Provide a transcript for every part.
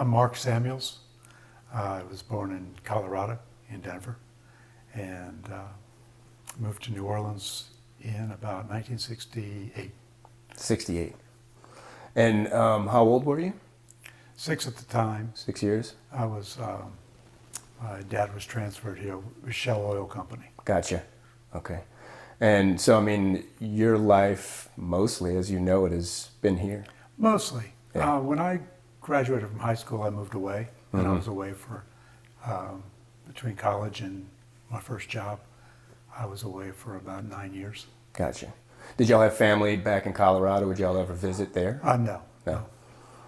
I'm Mark Samuels. I was born in Colorado, in Denver, and moved to New Orleans in about 1968. 68. And how old were you? 6 at the time. 6 years? I was, my dad was transferred here with Shell Oil Company. Gotcha. Okay. And so, I mean, your life mostly, as you know it, has been here? Mostly. Yeah. When I graduated from high school, I moved away. And I was away for, between college and my first job, I was away for about 9 years. Gotcha. Did y'all have family back in Colorado? Would y'all ever visit there? No.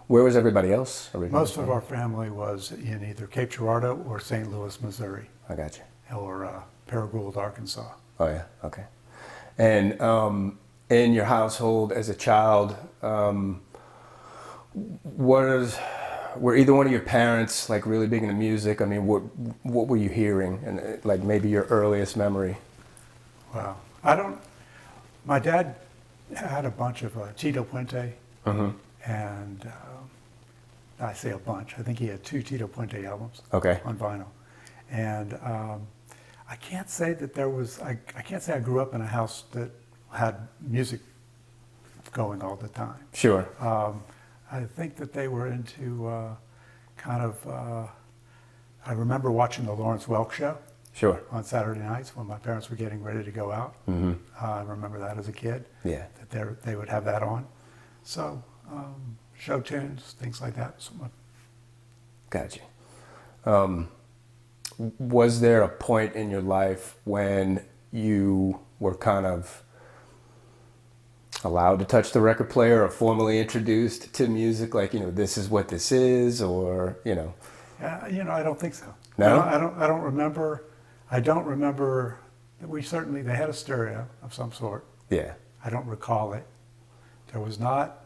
Where was everybody else originally? Most of our family was in either Cape Girardeau or St. Louis, Missouri. I gotcha. Or Paragould, Arkansas. Oh, yeah. Okay. And in your household as a child, were either one of your parents like really big into music? I mean, what were you hearing, and like maybe your earliest memory? Wow, my dad had a bunch of Tito Puente, and I say a bunch. I think he had 2 Tito Puente albums. Okay. On vinyl, and I can't say that there was. I can't say I grew up in a house that had music going all the time. Sure. I think that they were into I remember watching the Lawrence Welk show. Sure. On Saturday nights when my parents were getting ready to go out. I remember that as a kid. Yeah. That they would have that on. So show tunes, things like that. Gotcha. Was there a point in your life when you were kind of allowed to touch the record player or formally introduced to music, like, this is what this is, or, I don't think so. No? I don't remember. I don't remember. They had a stereo of some sort. Yeah. I don't recall it. There was not.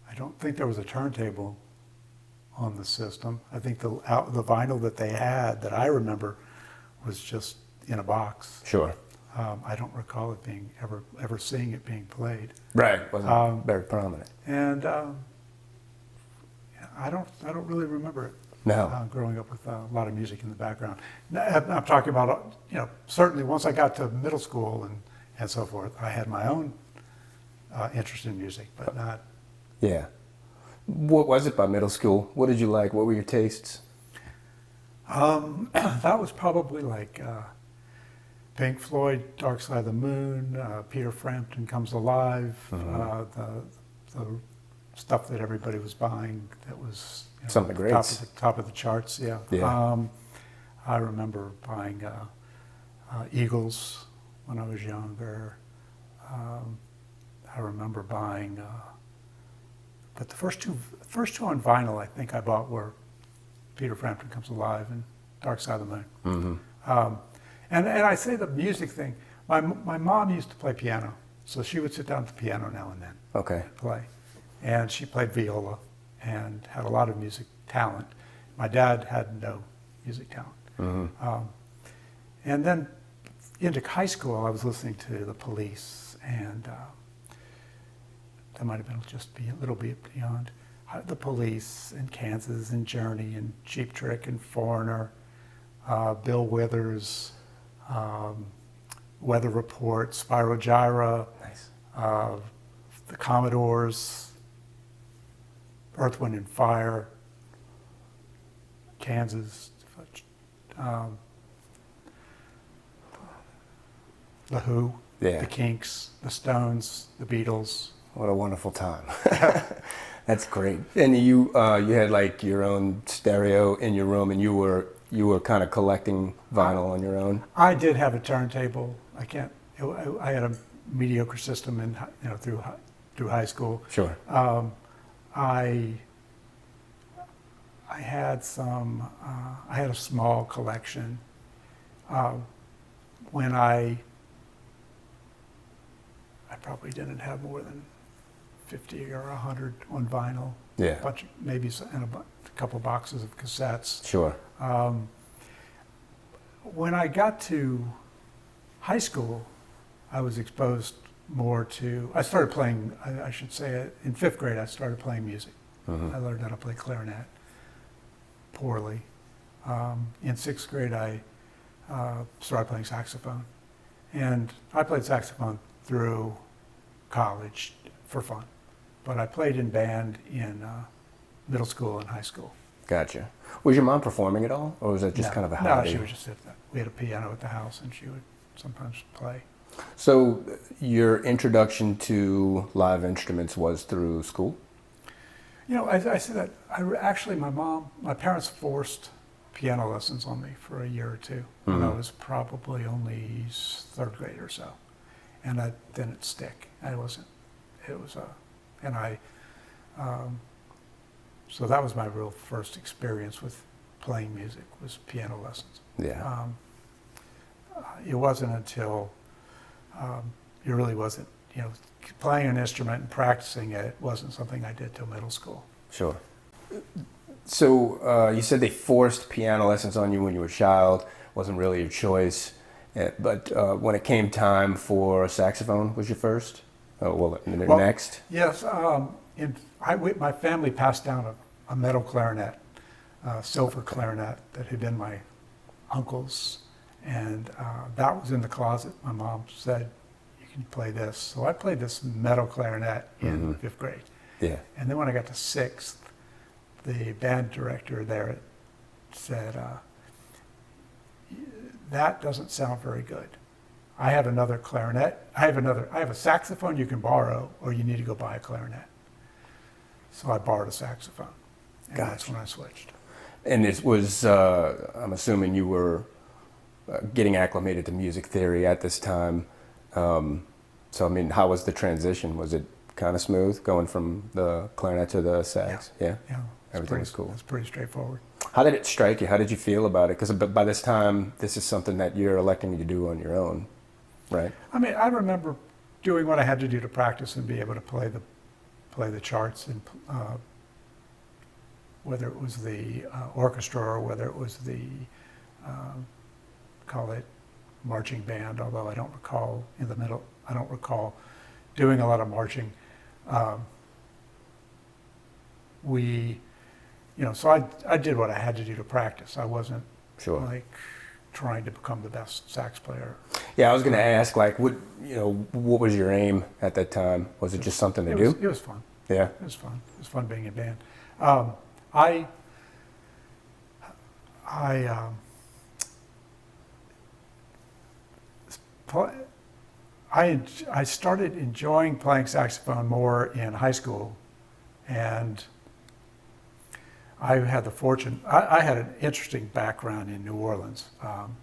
I don't think there was a turntable on the system. I think the vinyl that they had that I remember was just in a box. Sure. I don't recall it being ever seeing it being played. Right. Wasn't very prominent. And I don't really remember it. No. Growing up with a lot of music in the background. I'm talking about, certainly once I got to middle school and so forth, I had my own interest in music, but not. Yeah. What was it by middle school? What did you like? What were your tastes? That was probably like Pink Floyd, Dark Side of the Moon, Peter Frampton Comes Alive, the stuff that everybody was buying that was some of the greats. Top of the charts, yeah. I remember buying Eagles when I was younger. I remember buying, but the first two on vinyl I think I bought were Peter Frampton Comes Alive and Dark Side of the Moon. And I say the music thing. My mom used to play piano, so she would sit down at the piano now and then. Okay. And play, and she played viola and had a lot of music talent. My dad had no music talent. And then into high school, I was listening to the Police, and that might have been just a little bit beyond. The Police and Kansas and Journey and Cheap Trick and Foreigner, Bill Withers, Weather Report, Spyro Gyra, nice. The Commodores, Earth, Wind and Fire, Kansas, The Who, The Kinks, The Stones, The Beatles. What a wonderful time. That's great. And you had like your own stereo in your room, and you were kind of collecting vinyl on your own. I did have a turntable. I had a mediocre system through high school. Sure. I had some. I had a small collection. When I probably didn't have more than 50 or 100 on vinyl. Yeah. Maybe and a couple boxes of cassettes. Sure. When I got to high school, I was exposed more to. I started playing. I should say, in 5th grade, I started playing music. I learned how to play clarinet. poorly. In 6th grade, I started playing saxophone. And I played saxophone through college for fun. But I played in band in middle school and high school. Gotcha. Was your mom performing at all, or was it just kind of a hobby? No, she would just sit there. We had a piano at the house, and she would sometimes play. So your introduction to live instruments was through school? You know, I say that, actually my parents forced piano lessons on me for a year or two when I was probably only 3rd grade or so. And that didn't stick. So that was my real first experience with playing music, was piano lessons. Yeah. It wasn't until, it really wasn't, playing an instrument and practicing it wasn't something I did till middle school. Sure. So you said they forced piano lessons on you when you were a child. Wasn't really your choice. But when it came time for saxophone, was your first? Next? Yes. My family passed down a metal clarinet, silver clarinet that had been my uncle's. And that was in the closet. My mom said, "You can play this." So I played this metal clarinet in 5th grade. Yeah. And then when I got to 6th, the band director there said, "That doesn't sound very good. I have another clarinet. I have a saxophone you can borrow, or you need to go buy a clarinet." So I borrowed a saxophone, and that's when I switched. And it was, I'm assuming you were getting acclimated to music theory at this time. So, I mean, how was the transition? Was it kind of smooth going from the clarinet to the sax? Yeah. Everything was cool. It's pretty straightforward. How did it strike you? How did you feel about it? Because by this time, this is something that you're electing to do on your own, right? I mean, I remember doing what I had to do to practice and be able to play the charts, and whether it was the orchestra or whether it was the call it marching band, although I don't recall doing a lot of marching. So I did what I had to do to practice. I wasn't like trying to become the best sax player. Yeah, I was going to ask, like, what was your aim at that time? Was it just something to do? It was fun. Yeah. It was fun. It was fun being in band. I started enjoying playing saxophone more in high school, and I had the fortune. I had an interesting background in New Orleans.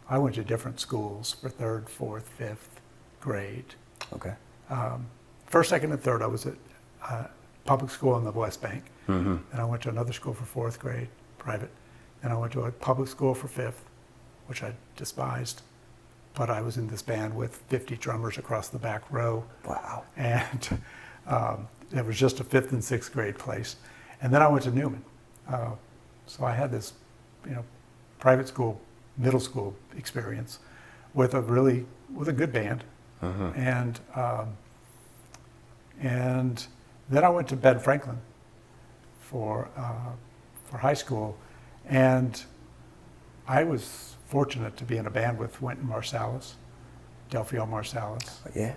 I went to different schools for 3rd, 4th, 5th grade. Okay. 1st, 2nd, and 3rd, I was at public school in the West Bank. And I went to another school for 4th grade, private. Then I went to a public school for 5th, which I despised. But I was in this band with 50 drummers across the back row. Wow. And it was just a 5th and 6th grade place. And then I went to Newman. So I had this, private school, middle school experience with a good band. And then I went to Ben Franklin for high school, and I was fortunate to be in a band with Wynton Marsalis, Delphio Marsalis. Yeah.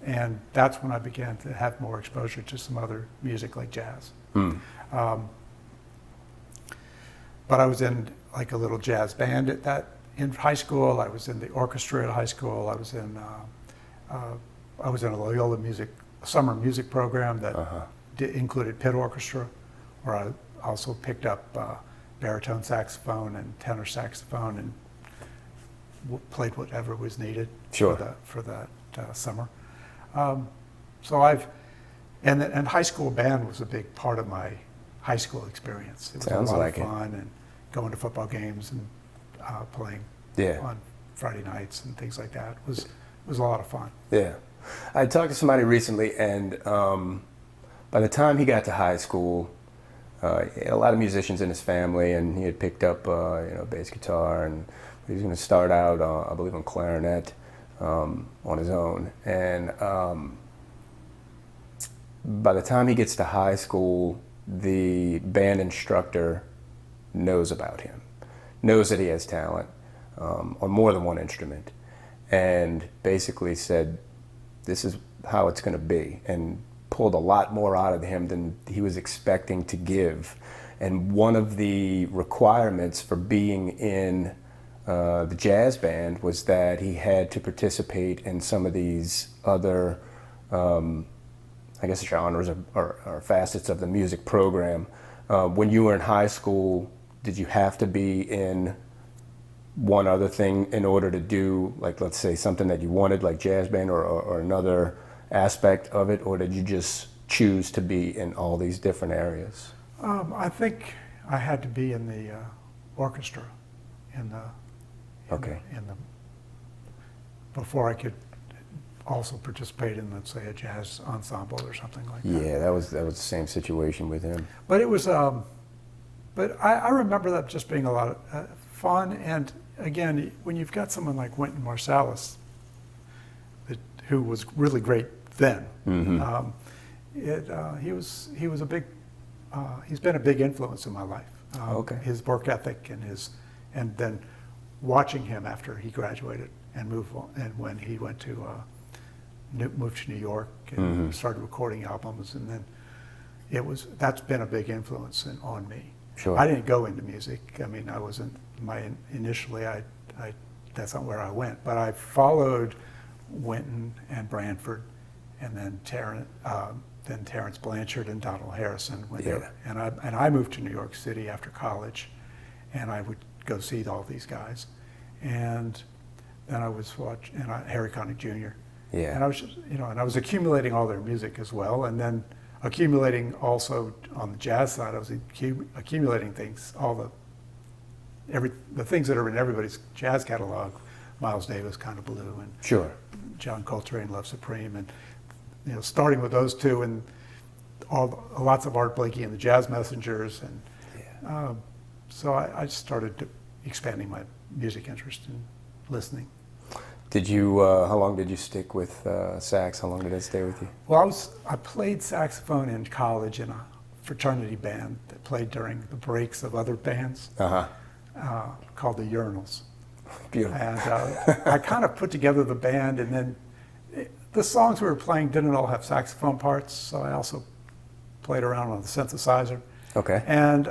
And that's when I began to have more exposure to some other music like jazz. But I was in like a little jazz band in high school. I was in the orchestra at high school. I was in a Loyola summer music program that included pit orchestra, where I also picked up baritone saxophone and tenor saxophone and played whatever was needed for that summer. And high school band was a big part of my high school experience. It was Sounds a lot like of fun, and going to football games and playing on Friday nights and things like that. It was a lot of fun. Yeah. I talked to somebody recently, and by the time he got to high school, he had a lot of musicians in his family, and he had picked up bass guitar, and he was going to start out, I believe, on clarinet on his own. And by the time he gets to high school, the band instructor knows about him, knows that he has talent on more than one instrument, and basically said, this is how it's going to be, and pulled a lot more out of him than he was expecting to give. And one of the requirements for being in the jazz band was that he had to participate in some of these other, I guess, genres or facets of the music program. When you were in high school, did you have to be in one other thing in order to do, like, let's say something that you wanted, like jazz band or another aspect of it, or did you just choose to be in all these different areas? I think I had to be in the orchestra, before I could also participate in, let's say, a jazz ensemble or something like that. Yeah, that was the same situation with him. But it was, but I remember that just being a lot of fun. And again, when you've got someone like Wynton Marsalis, who was really great then, Mm-hmm. he was a big, he's been a big influence in my life. Okay. His work ethic and then watching him after he graduated and moved on, and when he went to moved to New York and Mm-hmm. started recording albums, and then that's been a big influence on me. Sure. I didn't go into music. I mean, I wasn't initially. That's not where I went. But I followed Wynton and Branford, and then Terrence Blanchard and Donald Harrison. And I moved to New York City after college, and I would go see all these guys, and then I was watching Harry Connick Jr. Yeah. And I was just, and I was accumulating all their music as well, and then accumulating also on the jazz side. I was accumulating things, the things that are in everybody's jazz catalog. Miles Davis, Kind of Blue, and Sure. John Coltrane, Love Supreme, and starting with those two, and lots of Art Blakey and the Jazz Messengers, and so I started expanding my music interest in listening. Did you? How long did you stick with sax? How long did it stay with you? Well, I played saxophone in college in a fraternity band that played during the breaks of other bands, called the Urinals. Beautiful. And I kind of put together the band, and then the songs we were playing didn't all have saxophone parts, so I also played around on the synthesizer. Okay. And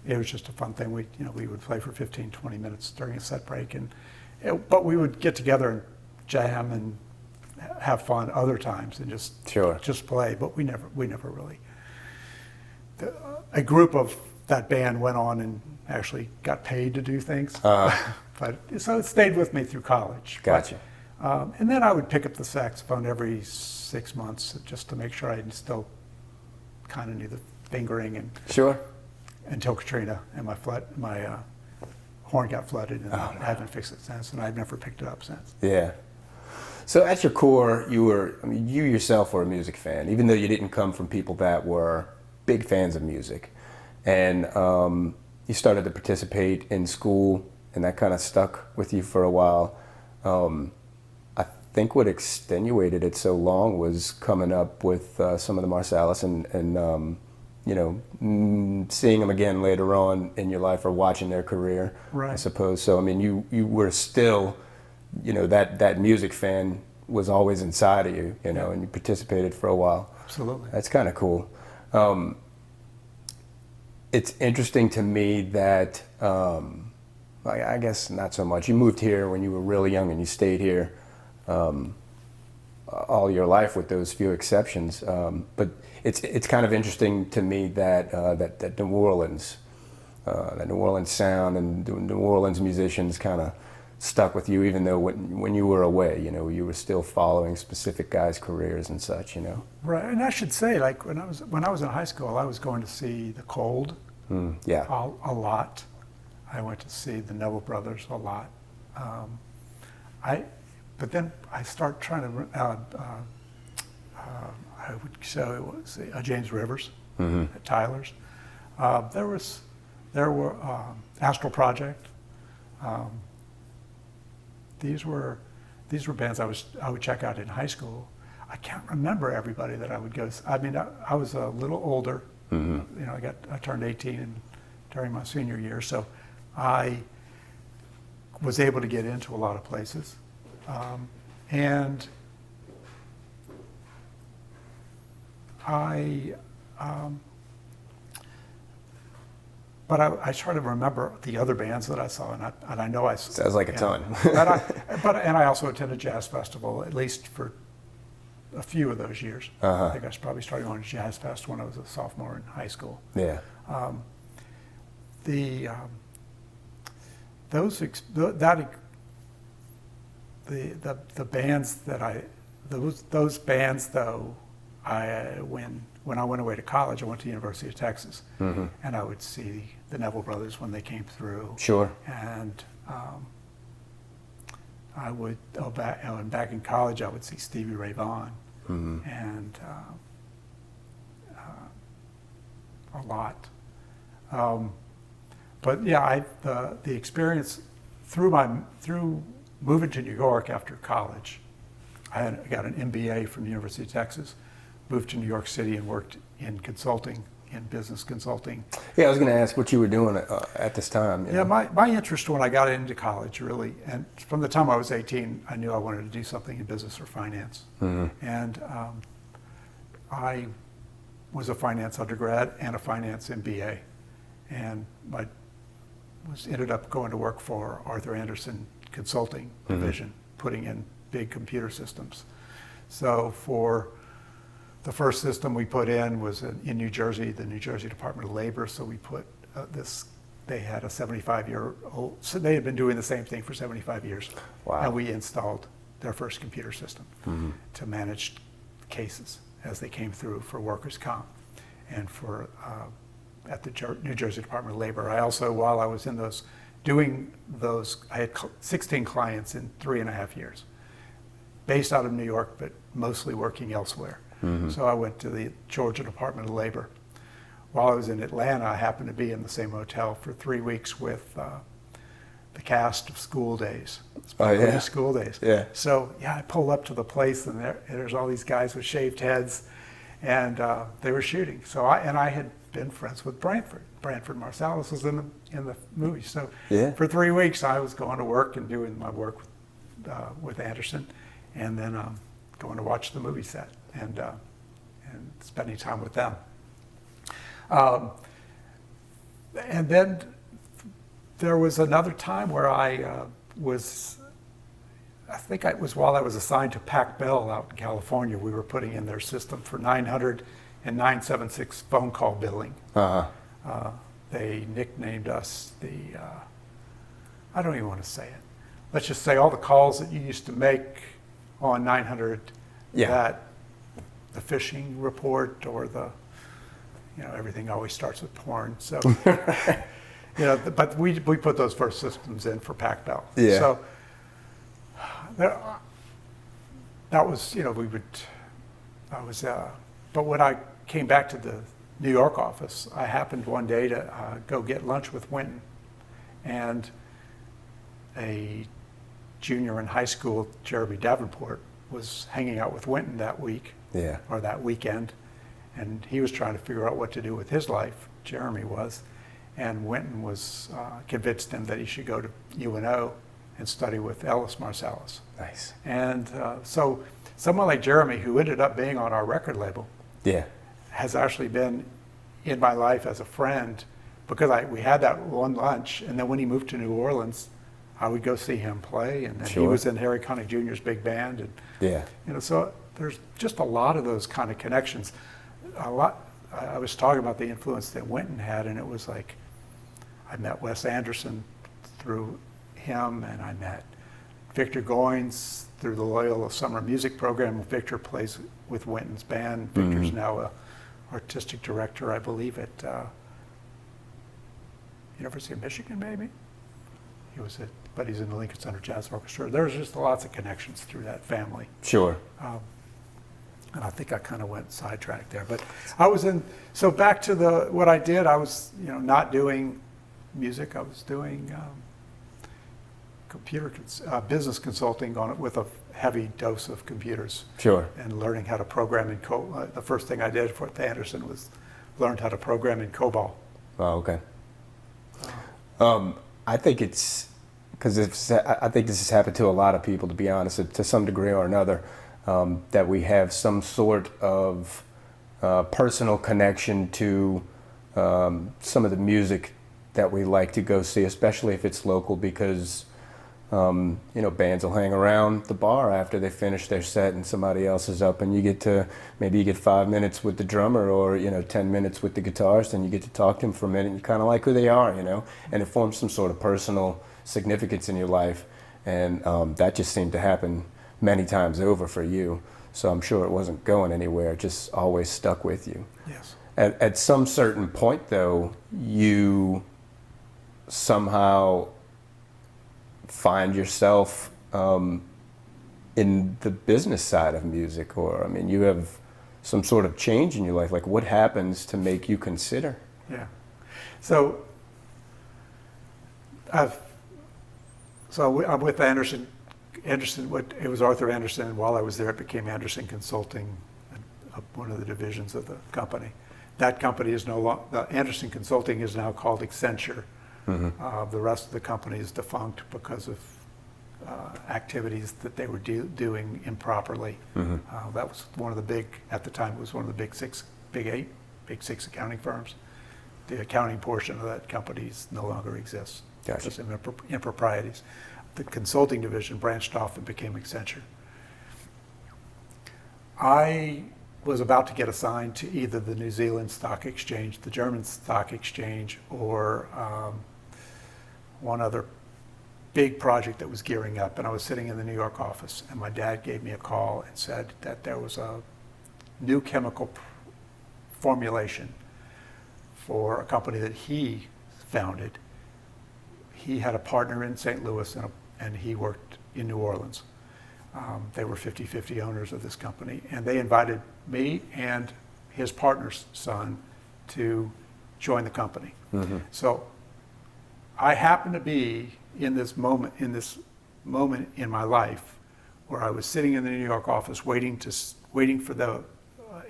it was just a fun thing. We would play for 15, 20 minutes during a set break, but we would get together and jam and have fun other times and just play. But we never really. A group of that band went on and actually got paid to do things. But so it stayed with me through college. Gotcha. And then I would pick up the saxophone every 6 months just to make sure I still kind of knew the fingering, and Sure. until Katrina and my horn got flooded, and I haven't fixed it since, and I've never picked it up since. Yeah. So at your core, you yourself were a music fan, even though you didn't come from people that were big fans of music. And you started to participate in school, and that kind of stuck with you for a while. I think what extenuated it so long was coming up with some of the Marsalis and seeing them again later on in your life, or watching their career, Right. I suppose. So, I mean, you were still, that music fan was always inside of you, and you participated for a while. Absolutely. That's kind of cool. It's interesting to me that, I guess not so much. You moved here when you were really young, and you stayed here all your life with those few exceptions. But it's kind of interesting to me that that New Orleans sound and the New Orleans musicians kind of stuck with you, even though when you were away, you were still following specific guys' careers and such, Right, and I should say, like when I was in high school, I was going to see the Cold. Yeah. A lot. I went to see the Neville Brothers a lot. But then I started trying to. I would show James Rivers at Tyler's. There were Astral Project. These were bands I would check out in high school. I can't remember everybody that I would go. I mean, I was a little older. I turned 18 in during my senior year. So I was able to get into a lot of places. And but I try to remember the other bands that I saw, and I know I Sounds like a ton. and I also attended Jazz Festival, at least for a few of those years. Uh-huh. I think I probably started going to Jazz Fest when I was a sophomore in high school. Yeah. The bands that those bands though, when I went away to college, I went to the University of Texas, Mm-hmm. and I would see the Neville Brothers when they came through. Sure. And I would back in college, I would see Stevie Ray Vaughan, Mm-hmm. and a lot. But yeah, the experience through moving to New York after college, I got an MBA from the University of Texas, moved to New York City and worked in consulting, in business consulting. Yeah, I was going to ask what you were doing at this time. Yeah, my interest when I got into college really, and from the time I was 18, I knew I wanted to do something in business or finance. Mm-hmm. And I was a finance undergrad and a finance MBA, and I ended up going to work for Arthur Andersen Consulting Division, putting in big computer systems. So for the first system we put in was in New Jersey, the New Jersey Department of Labor. So we put they had a 75-year-old, so they had been doing the same thing for 75 years. Wow. And we installed their first computer system to manage cases as they came through for workers' comp and for at the New Jersey Department of Labor. I also, while I was in doing those, I had 16 clients in 3.5 years, based out of New York, but mostly working elsewhere. Mm-hmm. So I went to the Georgia Department of Labor. While I was in Atlanta, I happened to be in the same hotel for 3 weeks with the cast of School Days. Oh, yeah. School Days. Yeah. So yeah, I pull up to the place, and there's all these guys with shaved heads, and they were shooting. So I had been friends with Branford. Marsalis was in the movie. So yeah. For 3 weeks, I was going to work and doing my work with Anderson, and then going to watch the movie set and spending time with them. And then there was another time where I think it was while I was assigned to Pac Bell out in California. We were putting in their system for 900 and 976 phone call billing. Uh-huh. They nicknamed us I don't even want to say it. Let's just say all the calls that you used to make on 900, yeah. That the phishing report or everything always starts with porn. So, but we put those first systems in for Pac Bell. Yeah. So that was, but when I came back to the New York office, I happened one day to go get lunch with Winton, and a junior in high school, Jeremy Davenport, was hanging out with Winton that week, yeah. or that weekend, and he was trying to figure out what to do with his life. Jeremy was, and Winton was convinced him that he should go to UNO and study with Ellis Marsalis. Nice. And so someone like Jeremy, who ended up being on our record label, yeah, has actually been in my life as a friend, because we had that one lunch, and then when he moved to New Orleans, I would go see him play, and then Sure. he was in Harry Connick Jr.'s big band, and yeah, so there's just a lot of those kind of connections. I was talking about the influence that Winton had, and it was like I met Wes Anderson through him, and I met Victor Goines through the Loyola Summer Music Program. Victor plays with Winton's band. Victor's now a artistic director, I believe, at University of Michigan, maybe. But he's in the Lincoln Center Jazz Orchestra. There's just lots of connections through that family. Sure. And I think I kind of went sidetracked there. But so back to what I did, I was not doing music. I was doing business consulting on it with a heavy dose of computers. Sure. And learning how to program in the first thing I did for Anderson was learned how to program in COBOL. Oh, okay. I think it's because I think this has happened to a lot of people, to be honest, to some degree or another, that we have some sort of personal connection to some of the music that we like to go see, especially if it's local, because bands will hang around the bar after they finish their set and somebody else is up, and you get 5 minutes with the drummer, or 10 minutes with the guitarist, and you get to talk to them for a minute, and you kind of like who they are, and it forms some sort of personal significance in your life, and that just seemed to happen many times over for you. So I'm sure it wasn't going anywhere, it just always stuck with you. Yes. At some certain point, though, you somehow find yourself in the business side of music, or you have some sort of change in your life. Like, what happens to make you consider? Yeah. So I'm with Anderson. It was Arthur Anderson, and while I was there, it became Anderson Consulting, one of the divisions of the company. That company is no longer. Anderson Consulting is now called Accenture. Mm-hmm. The rest of the company is defunct because of activities that they were doing improperly. Mm-hmm. That was one of the big, at the time, it was one of the big six accounting firms. The accounting portion of that company no longer exists. Gotcha. Just improprieties. The consulting division branched off and became Accenture. I was about to get assigned to either the New Zealand Stock Exchange, the German Stock Exchange, or one other big project that was gearing up. And I was sitting in the New York office, and my dad gave me a call and said that there was a new chemical formulation for a company that he founded. He had a partner in St. Louis, and he worked in New Orleans. They were 50-50 owners of this company, and they invited me and his partner's son to join the company. Mm-hmm. So I happened to be in this moment in my life where I was sitting in the New York office waiting for the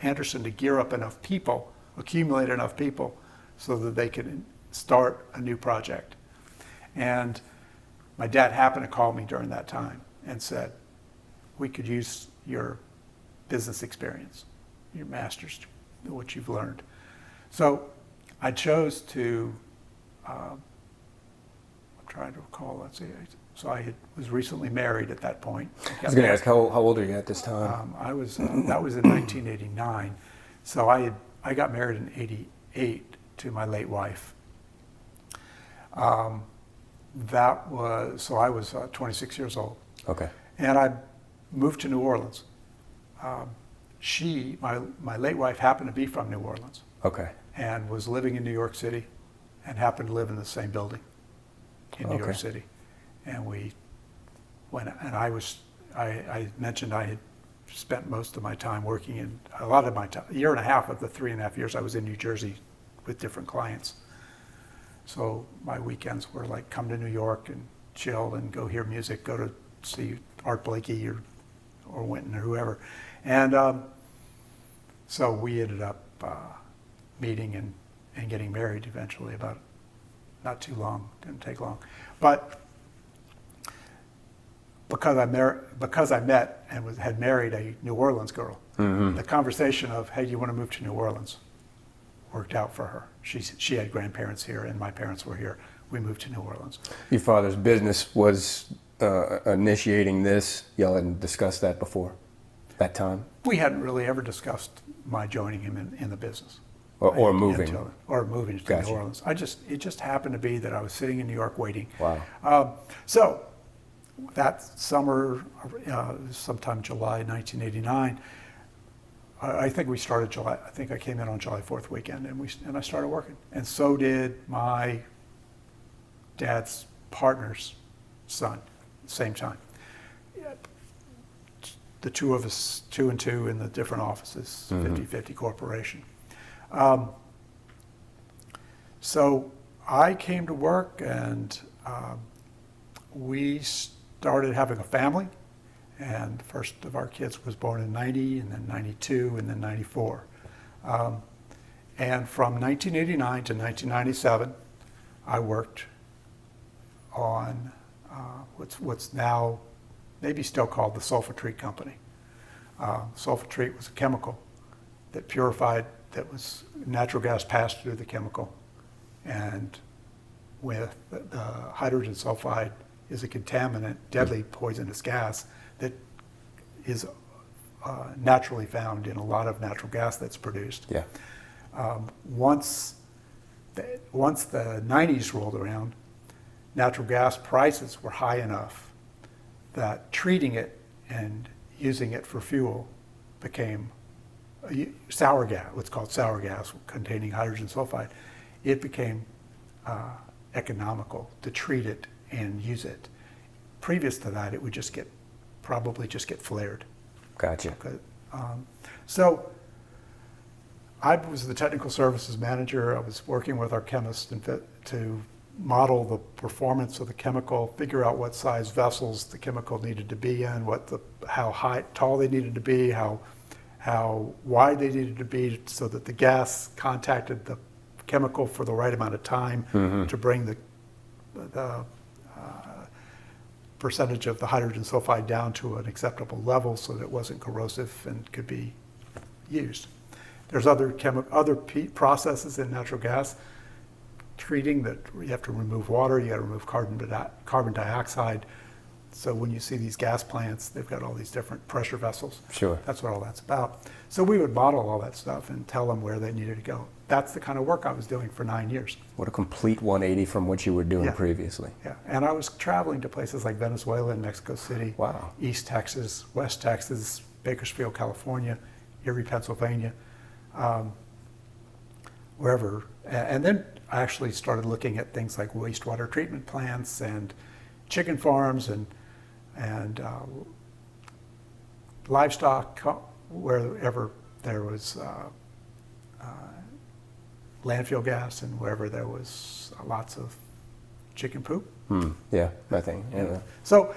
Anderson to gear up enough people, accumulate enough people, so that they could start a new project. And my dad happened to call me during that time and said, "We could use your business experience, your master's, what you've learned." So I chose to, I'm trying to recall, let's see, so I was recently married at that point. I was going to ask, how old are you at this time? That was in 1989. So I got married in 88 to my late wife. I was 26 years old. Okay. And I moved to New Orleans. My late wife happened to be from New Orleans. Okay. And was living in New York City, and happened to live in the same building in New York City. And I mentioned I had spent most of my time working in, a lot of my time, a year and a half of the 3.5 years I was in New Jersey with different clients. So my weekends were like come to New York and chill and go hear music, go to see Art Blakey or Winton or whoever. And so we ended up meeting and getting married eventually, about not too long, didn't take long. But because I met and had married a New Orleans girl, mm-hmm. the conversation of, "Hey, do you want to move to New Orleans?" worked out for her. She had grandparents here, and my parents were here. We moved to New Orleans. Your father's business was initiating this. Y'all hadn't discussed that before, that time? We hadn't really ever discussed my joining him in the business. Or moving. To New Orleans. It just happened to be that I was sitting in New York waiting. Wow. So that summer, sometime July 1989, I think we started July. I think I came in on July 4th weekend, and I started working. And so did my dad's partner's son, same time. The two of us, 2 and 2 in the different offices, mm-hmm. 50-50 corporation. So I came to work, and we started having a family. And the first of our kids was born in 90, and then 92, and then 94. And from 1989 to 1997, I worked on what's now maybe still called the sulfatreat company. Sulfatreat was a chemical that purified, that was natural gas passed through the chemical, and with the hydrogen sulfide is a contaminant, deadly poisonous gas that is naturally found in a lot of natural gas that's produced. Yeah. Once the 90s rolled around, natural gas prices were high enough that treating it and using it for fuel became sour gas, what's called sour gas containing hydrogen sulfide. It became economical to treat it and use it. Previous to that, it would probably just get flared. Gotcha. So I was the technical services manager. I was working with our chemists to model the performance of the chemical, figure out what size vessels the chemical needed to be in, how tall they needed to be, how wide they needed to be, so that the gas contacted the chemical for the right amount of time to bring the percentage of the hydrogen sulfide down to an acceptable level so that it wasn't corrosive and could be used. There's other processes in natural gas treating that you have to remove water, you got to remove carbon dioxide. So when you see these gas plants, they've got all these different pressure vessels. Sure. That's what all that's about. So we would model all that stuff and tell them where they needed to go. That's the kind of work I was doing for 9 years. What a complete 180 from what you were doing previously. Yeah, and I was traveling to places like Venezuela and Mexico City, Wow. East Texas, West Texas, Bakersfield, California, Erie, Pennsylvania, wherever. And then I actually started looking at things like wastewater treatment plants and chicken farms and livestock, wherever there was landfill gas and wherever there was lots of chicken poop. Yeah, nothing. Yeah. So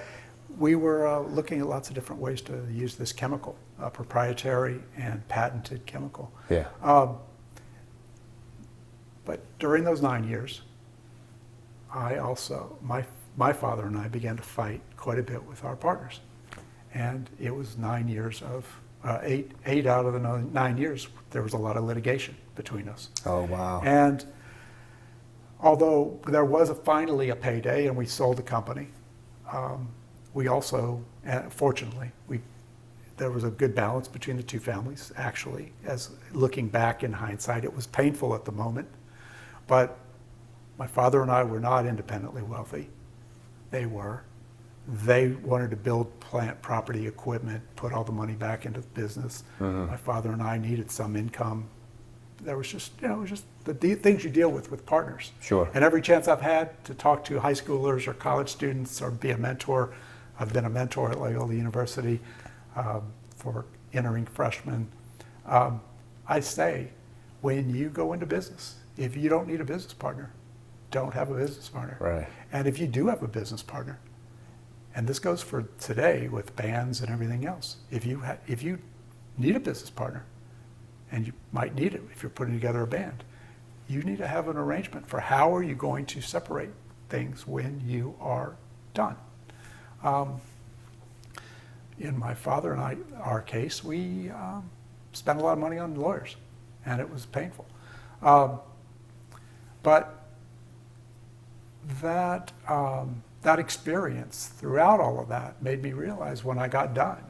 we were looking at lots of different ways to use this chemical, a proprietary and patented chemical. Yeah. But during those 9 years, I also, my father and I began to fight quite a bit with our partners. And it was 9 years of, eight out of the 9 years, there was a lot of litigation between us. Oh, wow. And although there was finally a payday and we sold the company, we also, fortunately, there was a good balance between the two families, actually. As looking back in hindsight, it was painful at the moment, but my father and I were not independently wealthy. They were. They wanted to build plant, property, equipment, put all the money back into the business. My father and I needed some income. There was just, it was just the things you deal with partners. Sure. And every chance I've had to talk to high schoolers or college students or be a mentor, I've been a mentor at Loyola University for entering freshmen. I say, when you go into business, if you don't need a business partner, don't have a business partner. Right. And if you do have a business partner, and this goes for today with bands and everything else, if you need a business partner, and you might need it if you're putting together a band, you need to have an arrangement for how are you going to separate things when you are done. In my father and our case, we spent a lot of money on lawyers, and it was painful. But that experience throughout all of that made me realize when I got done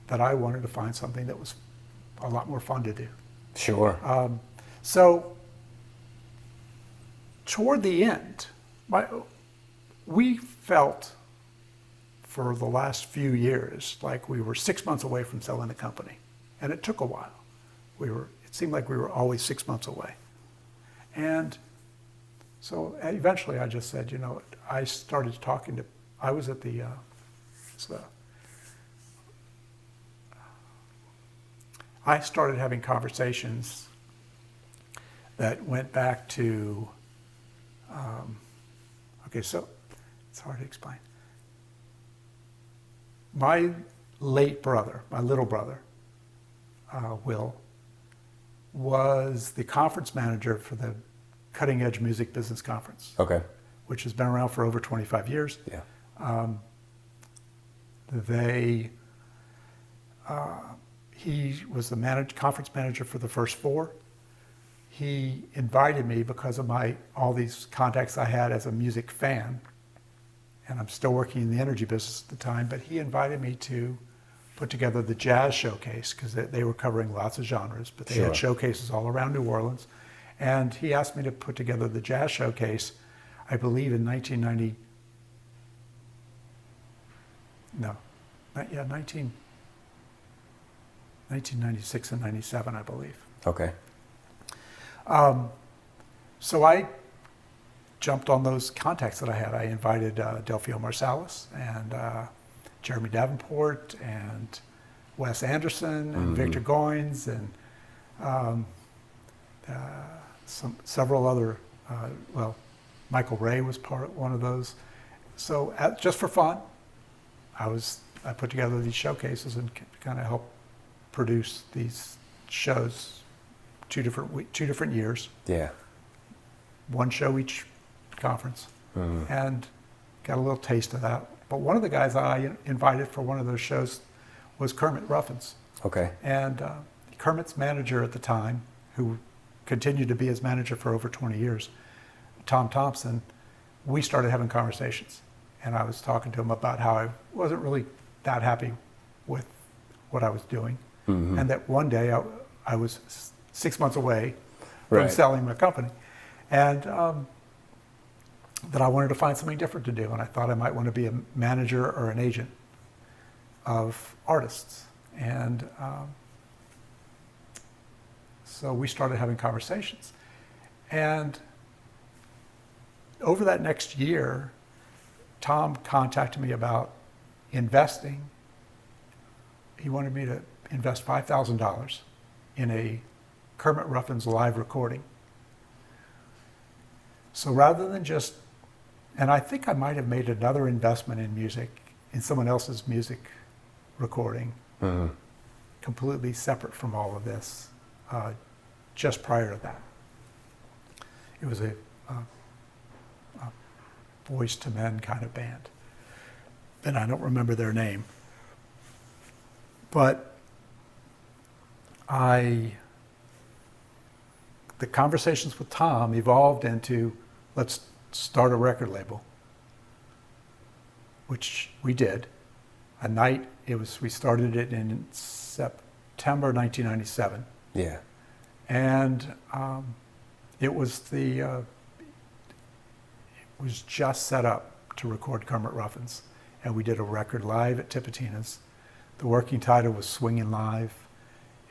that I wanted to find something that was a lot more fun to do. Sure. So toward the end, we felt for the last few years like we were 6 months away from selling the company, and it took a while. It seemed like we were always 6 months away. And so eventually I just said, I started talking to, I was at I started having conversations that went back to, so it's hard to explain. My late brother, my little brother, Will, was the conference manager for the Cutting Edge Music Business Conference. Okay. which has been around for over 25 years. Yeah. He was the conference manager for the first 4. He invited me because of all these contacts I had as a music fan, and I'm still working in the energy business at the time, but he invited me to put together the jazz showcase, because they were covering lots of genres, but they had showcases all around New Orleans. And he asked me to put together the jazz showcase, I believe in 1996 and 97, I believe. Okay. So I jumped on those contacts that I had. I invited Delphio Marsalis and Jeremy Davenport and Wes Anderson and Victor Goines and several other, Michael Ray was one of those. So just for fun, I put together these showcases and kind of helped produce these shows, two different years. Yeah. One show each conference, and got a little taste of that. But one of the guys I invited for one of those shows was Kermit Ruffins. Okay. And Kermit's manager at the time, who continued to be his manager for over 20 years, Tom Thompson, we started having conversations. And I was talking to him about how I wasn't really that happy with what I was doing. And that one day I was 6 months away from selling my company. And that I wanted to find something different to do. And I thought I might want to be a manager or an agent of artists. And so we started having conversations. And over that next year, Tom contacted me about investing. He wanted me to invest $5,000 in a Kermit Ruffins live recording. So rather than and I think I might have made another investment in music, in someone else's music recording, completely separate from all of this, just prior to that. It was a Boys to Men kind of band. And I don't remember their name. But the conversations with Tom evolved into, let's start a record label, which we did. We started it in September 1997. Yeah. And it was just set up to record Kermit Ruffins. And we did a record live at Tipitina's. The working title was Swingin' Live.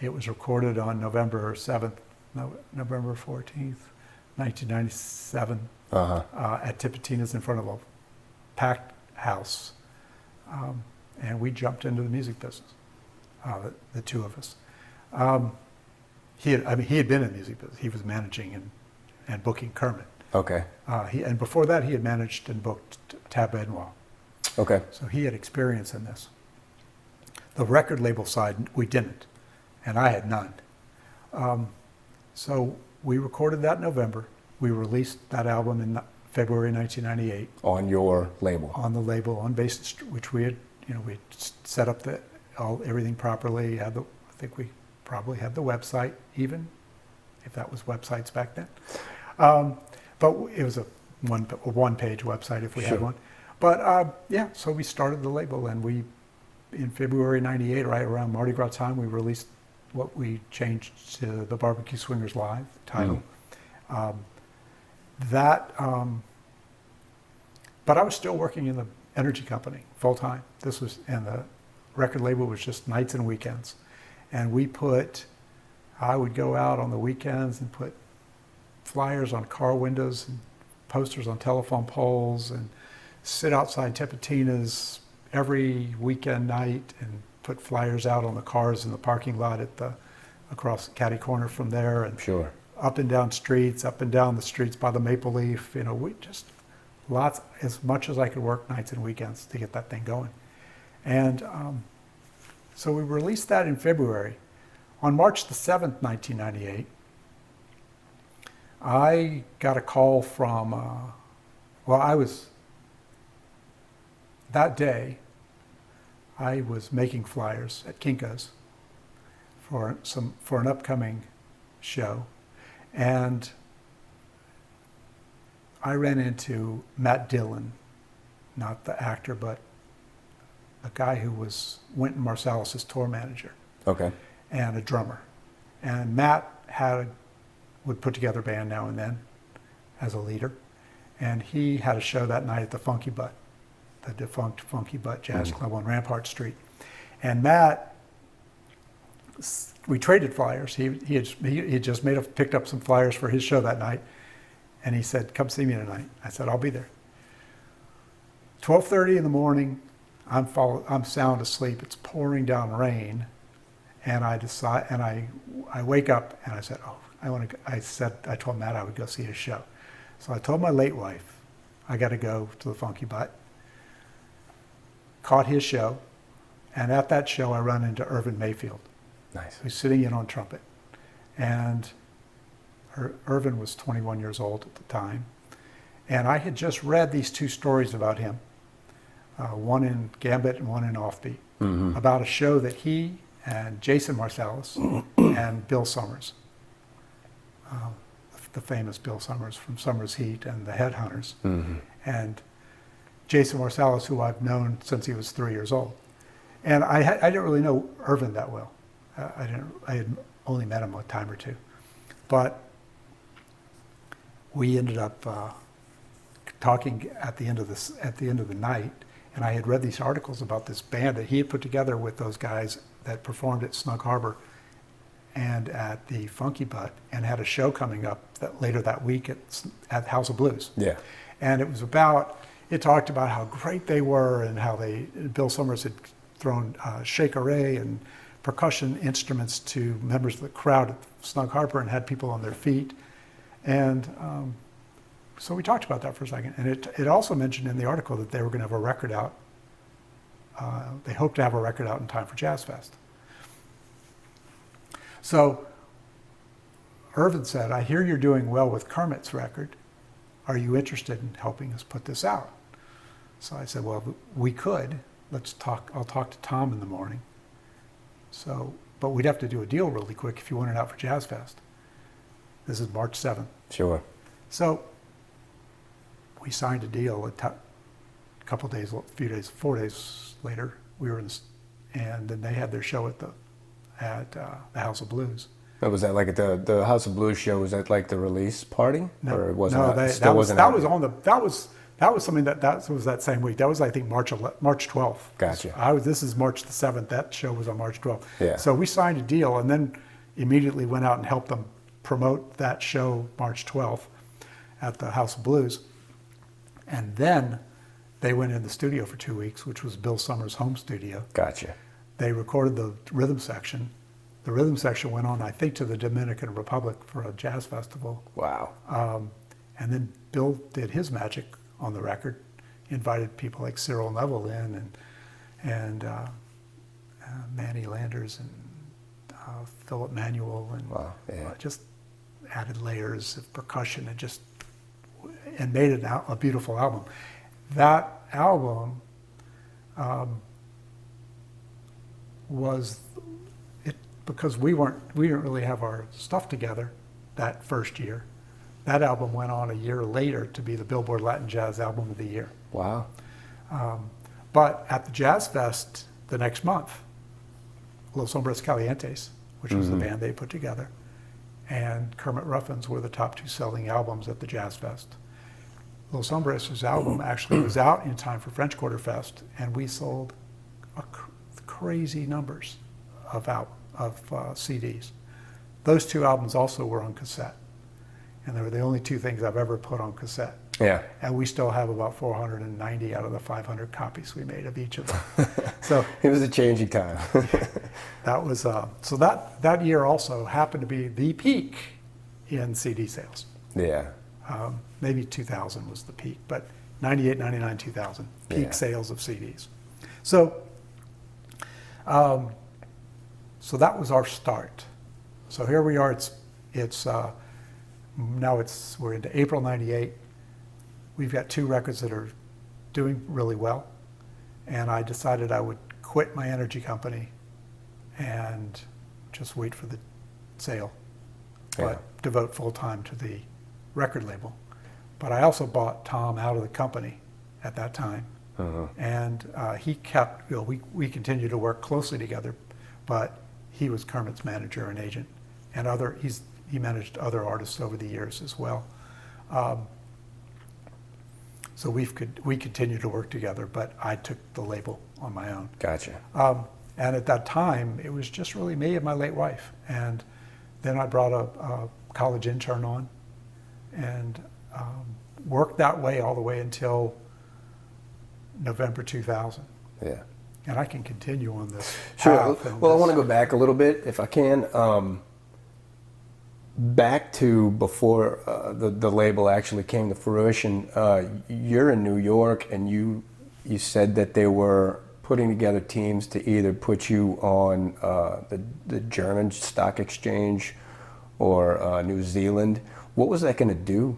It was recorded on November 14th, 1997, at Tipitina's in front of a packed house. And we jumped into the music business, the two of us. He had been in the music business. He was managing and booking Kermit. Okay. And before that, he had managed and booked Tab Benoit. Okay. So he had experience in this. The record label side, we didn't, and I had none. So we recorded that in November. We released that album in February 1998. On your label? On the label, on Basin Street, which we had, we set up everything properly. I think we probably had the website, even if that was websites back then. But it was a one-page website if we had one. But so we started the label, and in February '98, right around Mardi Gras time, we released what we changed to the Barbecue Swingers Live title. But I was still working in the energy company full time. And the record label was just nights and weekends. And I would go out on the weekends and put flyers on car windows and posters on telephone poles and sit outside Tipitina's every weekend night and put flyers out on the cars in the parking lot across Caddy Corner from there, and up and down the streets by the Maple Leaf. We just as much as I could work nights and weekends to get that thing going. And so we released that in February. On March the 7th, 1998, I got a call from Well, that day, I was making flyers at Kinko's for an upcoming show, and I ran into Matt Dillon, not the actor, but a guy who was Wynton Marsalis' tour manager. Okay. And a drummer. And Matt would put together a band now and then as a leader. And he had a show that night at the Funky Butt, the defunct Funky Butt Jazz Club on Rampart Street. And Matt, we traded flyers. He had just picked up some flyers for his show that night. And he said, come see me tonight. I said, I'll be there. 12:30 in the morning, I'm sound asleep. It's pouring down rain. And I wake up and I said, I told Matt I would go see his show. So I told my late wife, I got to go to the Funky Butt. Caught his show, and at that show I run into Irvin Mayfield. Nice. Who's sitting in on trumpet. And Irvin was 21 years old at the time. And I had just read these two stories about him, one in Gambit and one in Offbeat, about a show that he and Jason Marsalis and Bill Summers, the famous Bill Summers from Summer's Heat and the Headhunters, and Jason Marsalis, who I've known since he was 3 years old. And I didn't really know Irvin that well. I had only met him a time or two. But we ended up talking at the end of the night, and I had read these articles about this band that he had put together with those guys that performed at Snug Harbor and at the Funky Butt, and had a show coming up later that week at House of Blues. Yeah. And it talked about how great they were and how Bill Summers had thrown shakeré and percussion instruments to members of the crowd at Snug Harbor and had people on their feet. And so we talked about that for a second. And it also mentioned in the article that they were going to have a record out. They hoped to have a record out in time for Jazz Fest. So Irvin said, I hear you're doing well with Kermit's record. Are you interested in helping us put this out? So I said, well, we could. Let's talk. I'll talk to Tom in the morning. But we'd have to do a deal really quick if you want it out for Jazz Fest. This is March 7th. Sure. So we signed a deal. A couple days, 4 days later, we were and then they had their show at the House of Blues. Oh, was that like at the House of Blues show? Was that like the release party? No, or was no, that was something that was that same week. That was, I think, March 12th. Gotcha. This is March the 7th. That show was on March 12th. Yeah. So we signed a deal and then immediately went out and helped them promote that show March 12th at the House of Blues. And then they went in the studio for 2 weeks, which was Bill Summers' home studio. Gotcha. They recorded the rhythm section. The rhythm section went on, I think, to the Dominican Republic for a jazz festival. Wow. And then Bill did his magic on the record, invited people like Cyril Neville in and Manny Landers and Philip Manuel, and wow, just added layers of percussion and made it a beautiful album. That album was it because we didn't really have our stuff together that first year. That album went on a year later to be the Billboard Latin Jazz Album of the Year. Wow. But at the Jazz Fest the next month, Los Hombres Calientes, which was the band they put together, and Kermit Ruffins were the top two selling albums at the Jazz Fest. Los Hombres' album actually was out in time for French Quarter Fest, and we sold crazy numbers of CDs. Those two albums also were on cassette, and they were the only two things I've ever put on cassette. Yeah. And we still have about 490 out of the 500 copies we made of each of them. So it was a changing time. that was so that year also happened to be the peak in CD sales. Yeah. Maybe 2000 was the peak, but 98, 99, 2000 peak sales of CDs. So so that was our start. So here we are. We're into April '98. we've got 2 records that are doing really well, and I decided I would quit my energy company and just wait for the sale, but devote full time to the record label. But I also bought Tom out of the company at that time, and he kept, we continued to work closely together, but he was Kermit's manager and agent, and he managed other artists over the years as well. So we continued to work together, but I took the label on my own. Gotcha. And at that time, it was just really me and my late wife. And then I brought a college intern on and worked that way all the way until November 2000. Yeah. And I can continue on this. Sure. Well, I want to go back a little bit, if I can. Back to before the label actually came to fruition. You're in New York, and you said that they were putting together teams to either put you on the German stock exchange or New Zealand. What was that going to do?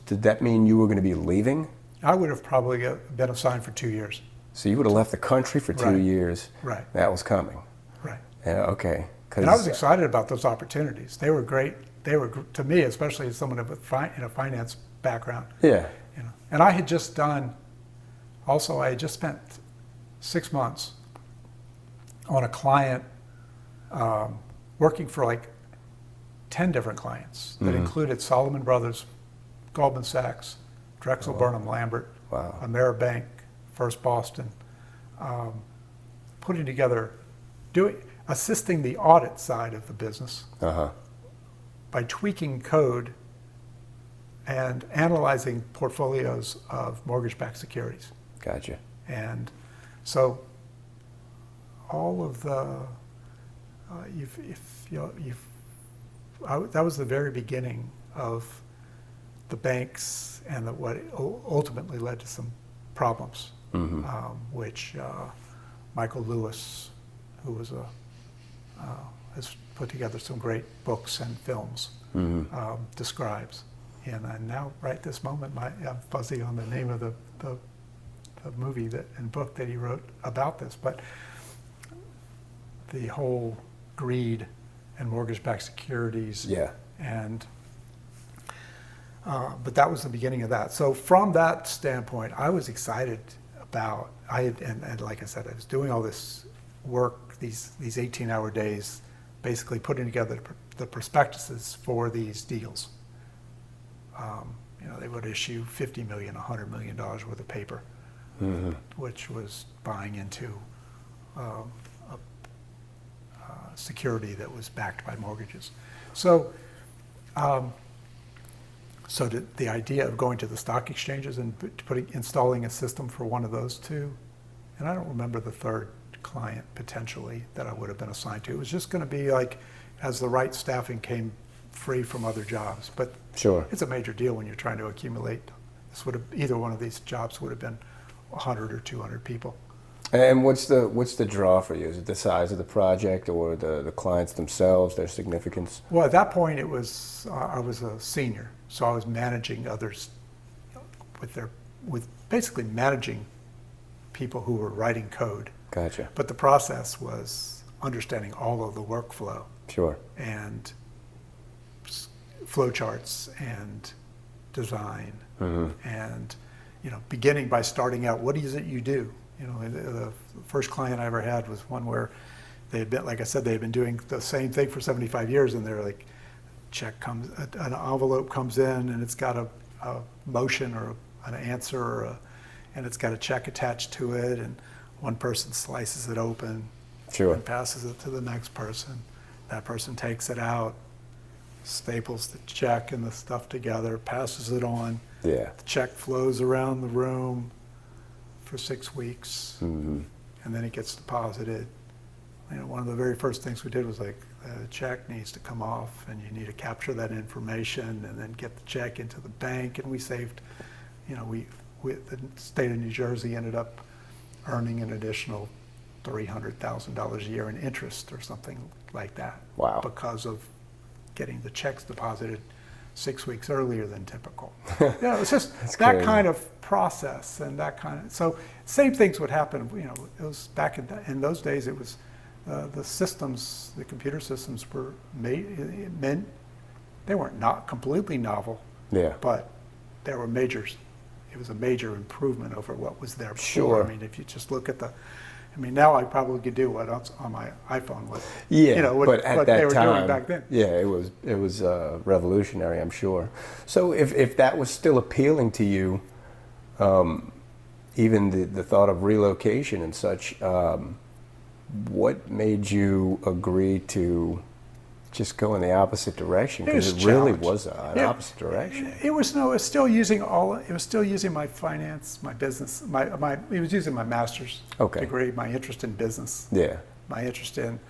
Did that mean you were going to be leaving? I would have probably been assigned for 2 years. So you would have left the country for 2 years. Right. That was coming. Right. Yeah. Okay. And I was excited about those opportunities. They were great. They were, to me, especially as someone with in a finance background. Yeah. And I had just spent 6 months on a client, working for like 10 different clients that included Solomon Brothers, Goldman Sachs, Drexel Burnham Lambert, Ameribank, First Boston, putting together, assisting the audit side of the business by tweaking code and analyzing portfolios of mortgage-backed securities. Gotcha. And so all of the, that was the very beginning of the banks and what ultimately led to some problems, which Michael Lewis, who was has put together some great books and films, describes. And now, right this moment, I'm fuzzy on the name of the movie and book that he wrote about this, but the whole greed and mortgage-backed securities. Yeah. And but that was the beginning of that. So from that standpoint, I was excited about. And like I said, I was doing all this work, these 18-hour days, basically putting together the prospectuses for these deals. They would issue $50 million, $100 million worth of paper, which was buying into a security that was backed by mortgages. So, the idea of going to the stock exchanges and installing a system for one of those 2, and I don't remember the third client potentially that I would have been assigned to. It was just going to be like as the right staffing came free from other jobs. But sure, it's a major deal when you're trying to accumulate. Either one of these jobs would have been 100 or 200 people. And what's the draw for you? Is it the size of the project or the clients themselves, their significance? Well, at that point, it was I was a senior, so I was managing others with basically managing people who were writing code. Gotcha. But the process was understanding all of the workflow. Sure. And flowcharts and design, and beginning by starting out, what is it you do? The first client I ever had was one where they had been, like I said, they had been doing the same thing for 75 years, and they're like, an envelope comes in, and it's got a motion or an answer, and it's got a check attached to it, and one person slices it open, and passes it to the next person. That person takes it out, staples the check and the stuff together, passes it on. Yeah. The check flows around the room for 6 weeks, and then it gets deposited. One of the very first things we did was the check needs to come off, and you need to capture that information, and then get the check into the bank. And we saved, the state of New Jersey ended up earning an additional $300,000 a year in interest or something like that. Wow. Because of getting the checks deposited 6 weeks earlier than typical. It was just that crazy. kind of process and that kind of, so same things would happen, it was back in those days, it was the systems, the computer systems were made, they weren't not completely novel, Yeah. but there were majors. It was a major improvement over what was there before. Sure. I mean, if you just look at now I probably could do what else on my iPhone was. Yeah, What, but at what that they were time, doing back then. yeah, it was revolutionary, I'm sure. So if that was still appealing to you, even the thought of relocation and such, what made you agree to just go in the opposite direction? Because it really was an opposite direction. It was still using my finance, my business, it was using my master's degree, my interest in business. Yeah. My interest in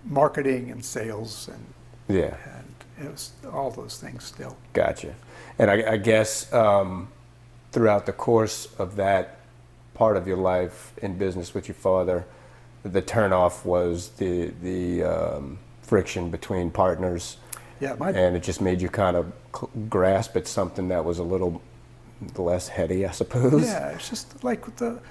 marketing and sales and it was all those things still. Gotcha. And I guess throughout the course of that part of your life in business with your father, the turnoff was the friction between partners. Yeah, and it just made you kind of grasp at something that was a little less heady, I suppose. Yeah, it's just like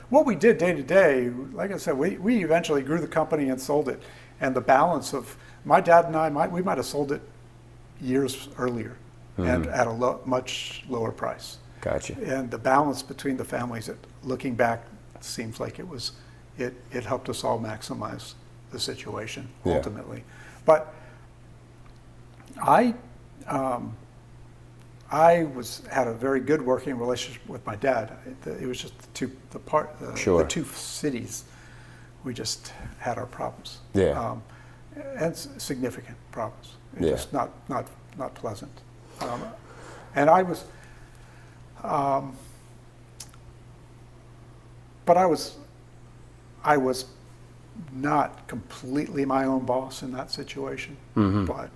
what we did day to day. Like I said, we eventually grew the company and sold it, and the balance of my dad and I, we might have sold it years earlier, and at a much lower price. Gotcha. And the balance between the families, looking back, seems like it helped us all maximize the situation ultimately. But I had a very good working relationship with my dad. It was just the two cities. We just had our problems. Yeah. And significant problems. Yeah. Just not pleasant. And I was. But I was not completely my own boss in that situation, but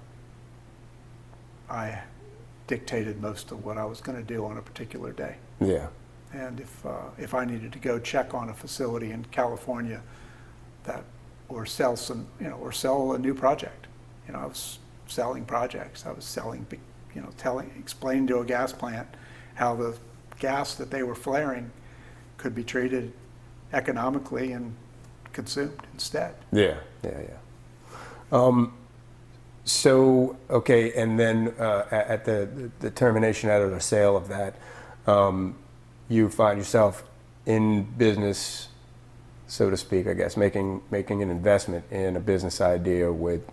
I dictated most of what I was going to do on a particular day. Yeah. And if I needed to go check on a facility in California or sell a new project, I was selling projects. I was selling, explaining to a gas plant how the gas that they were flaring could be treated economically and consumed instead. Yeah. So, okay, and then at the termination out of the sale of that, you find yourself in business, so to speak, I guess, making an investment in a business idea with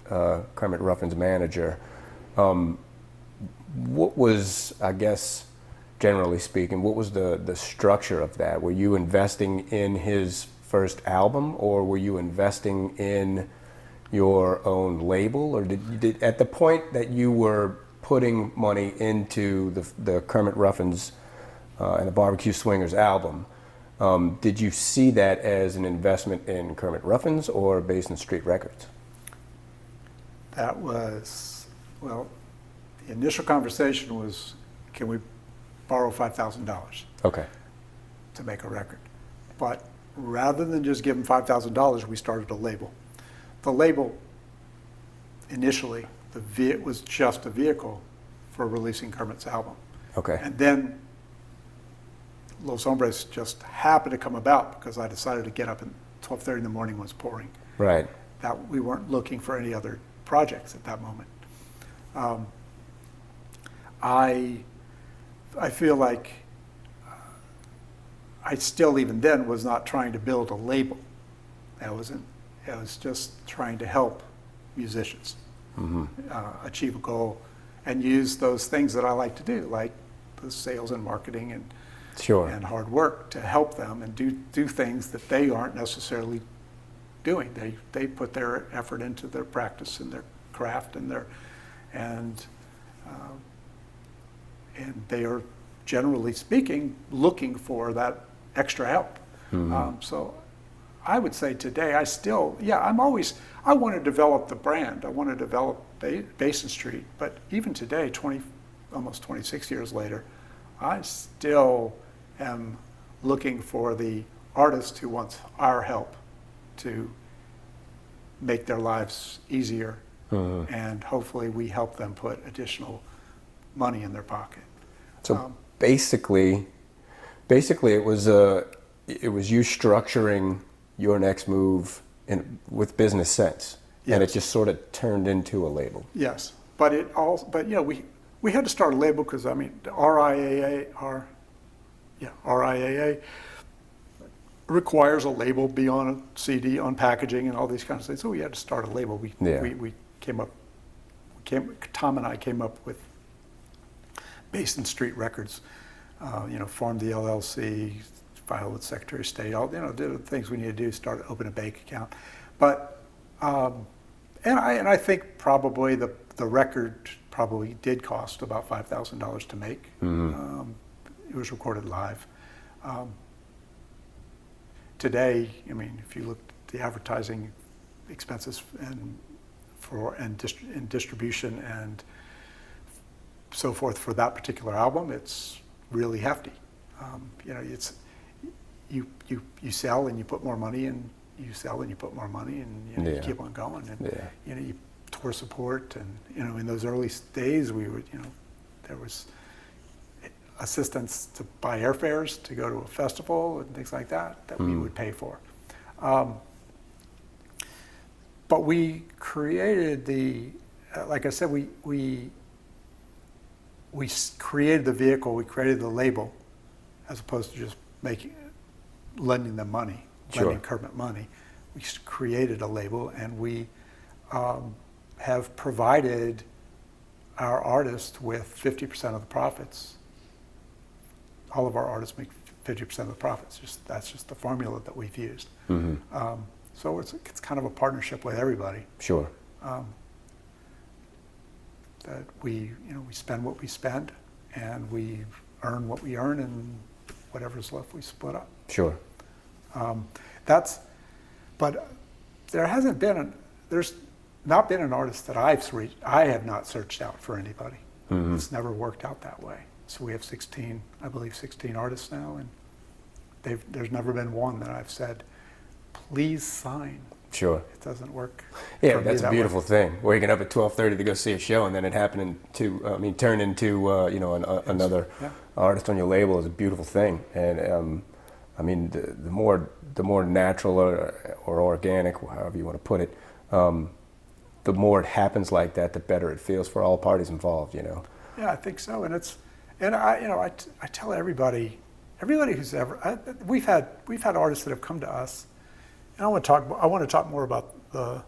Kermit Ruffins' manager. What was, I guess, generally speaking, what was the structure of that? Were you investing in his first album, or were you investing in your own label, or did at the point that you were putting money into the Kermit Ruffins and the Barbecue Swingers album, did you see that as an investment in Kermit Ruffins or Basin Street Records? That was, the initial conversation was, can we borrow $5,000 Okay. to make a record? But rather than just give them $5,000, we started a label. The label, initially, it was just a vehicle for releasing Kermit's album. Okay. And then Los Hombres just happened to come about because I decided to get up at 12:30 in the morning when it was pouring. Right. That we weren't looking for any other projects at that moment. I feel like I still, even then, was not trying to build a label. I was just trying to help musicians achieve a goal and use those things that I like to do, like the sales and marketing and and hard work, to help them and do things that they aren't necessarily doing. They put their effort into their practice and their craft and they are, generally speaking, looking for that extra help. So I would say today, I want to develop the brand. I want to develop Basin Street. But even today, almost 26 years later, I still am looking for the artist who wants our help to make their lives easier and hopefully we help them put additional money in their pocket. So basically, it was you structuring your next move with business sense, and it just sort of turned into a label. Yes, but we had to start a label because the RIAA requires a label be on a CD, on packaging, and all these kinds of things. So we had to start a label. We Tom and I came up with Basin Street Records. Formed the LLC, filed with Secretary of State. Did the things we need to do. Start open a bank account, but and I think probably the record probably did cost about $5,000 to make. It was recorded live. Today, if you look at the advertising expenses and distribution and so forth for that particular album, it's really hefty. It's you sell and you put more money in. You sell and you put more money, and you keep on going. And you tour support, and in those early days, we would there was assistance to buy airfares to go to a festival and things like that we would pay for. But we created like I said, we created the vehicle, we created the label, as opposed to just lending them money, lending Kermit money. We created a label, and we have provided our artists with 50% of the profits. All of our artists make 50% of the profits. That's just the formula that we've used. So it's kind of a partnership with everybody. Sure. That we spend what we spend, and we earn what we earn, and whatever's left we split up. Sure. But there's not been an artist that I have not searched out for anybody. It's never worked out that way. So we have 16 artists now, and there's never been one that I've said, please sign. Sure. It doesn't work. Yeah, that's a beautiful thing. Waking up at 12:30 to go see a show, and then it happening to turn into another artist on your label is a beautiful thing. And the more natural or organic, however you want to put it, the more it happens like that, the better it feels for all parties involved. Yeah, I think so. And I tell everybody who's ever we've had artists that have come to us. And I want to talk more about the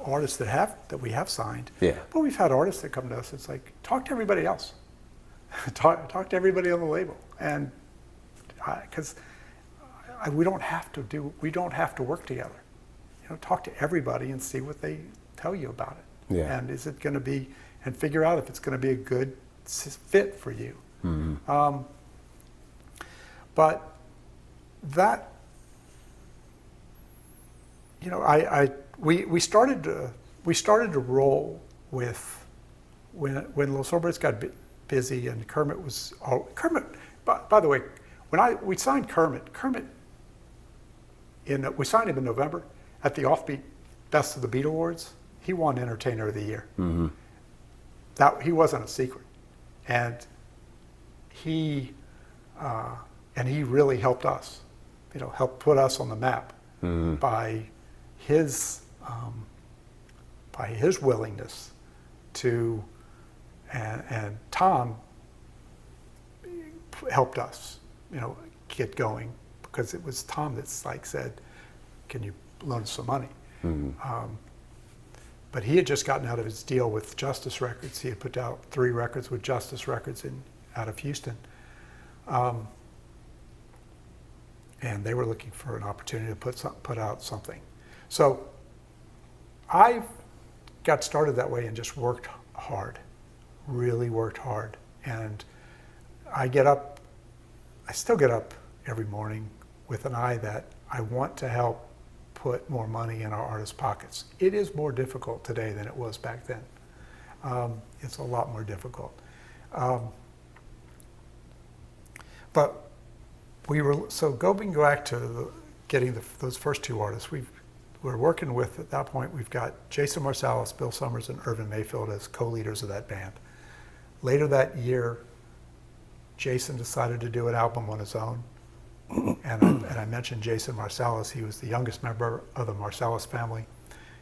artists that we have signed. Yeah. But we've had artists that come to us. It's like, talk to everybody else. talk to everybody on the label, and because we don't have to work together. Talk to everybody and see what they tell you about it. Yeah. And is it going to be, and figure out if it's going to be a good fit for you. But that. We started to roll with when Los Hombres got busy, and Kermit. By the way, when we signed Kermit, we signed him in November at the Offbeat Best of the Beat Awards. He won Entertainer of the Year. That he wasn't a secret, and he really helped us. Helped put us on the map by his willingness to, and Tom helped us, get going, because it was Tom that's said, "Can you loan us some money?" But he had just gotten out of his deal with Justice Records. He had put out 3 records with Justice Records out of Houston. And they were looking for an opportunity to put out something. So I got started that way and just worked hard, really worked hard. And I still get up every morning with an eye that I want to help put more money in our artists' pockets. It is more difficult today than it was back then. It's a lot more difficult. But going back to getting those first 2 artists, we're working with, at that point, we've got Jason Marsalis, Bill Summers, and Irvin Mayfield as co-leaders of that band. Later that year, Jason decided to do an album on his own. And I mentioned Jason Marsalis. He was the youngest member of the Marsalis family.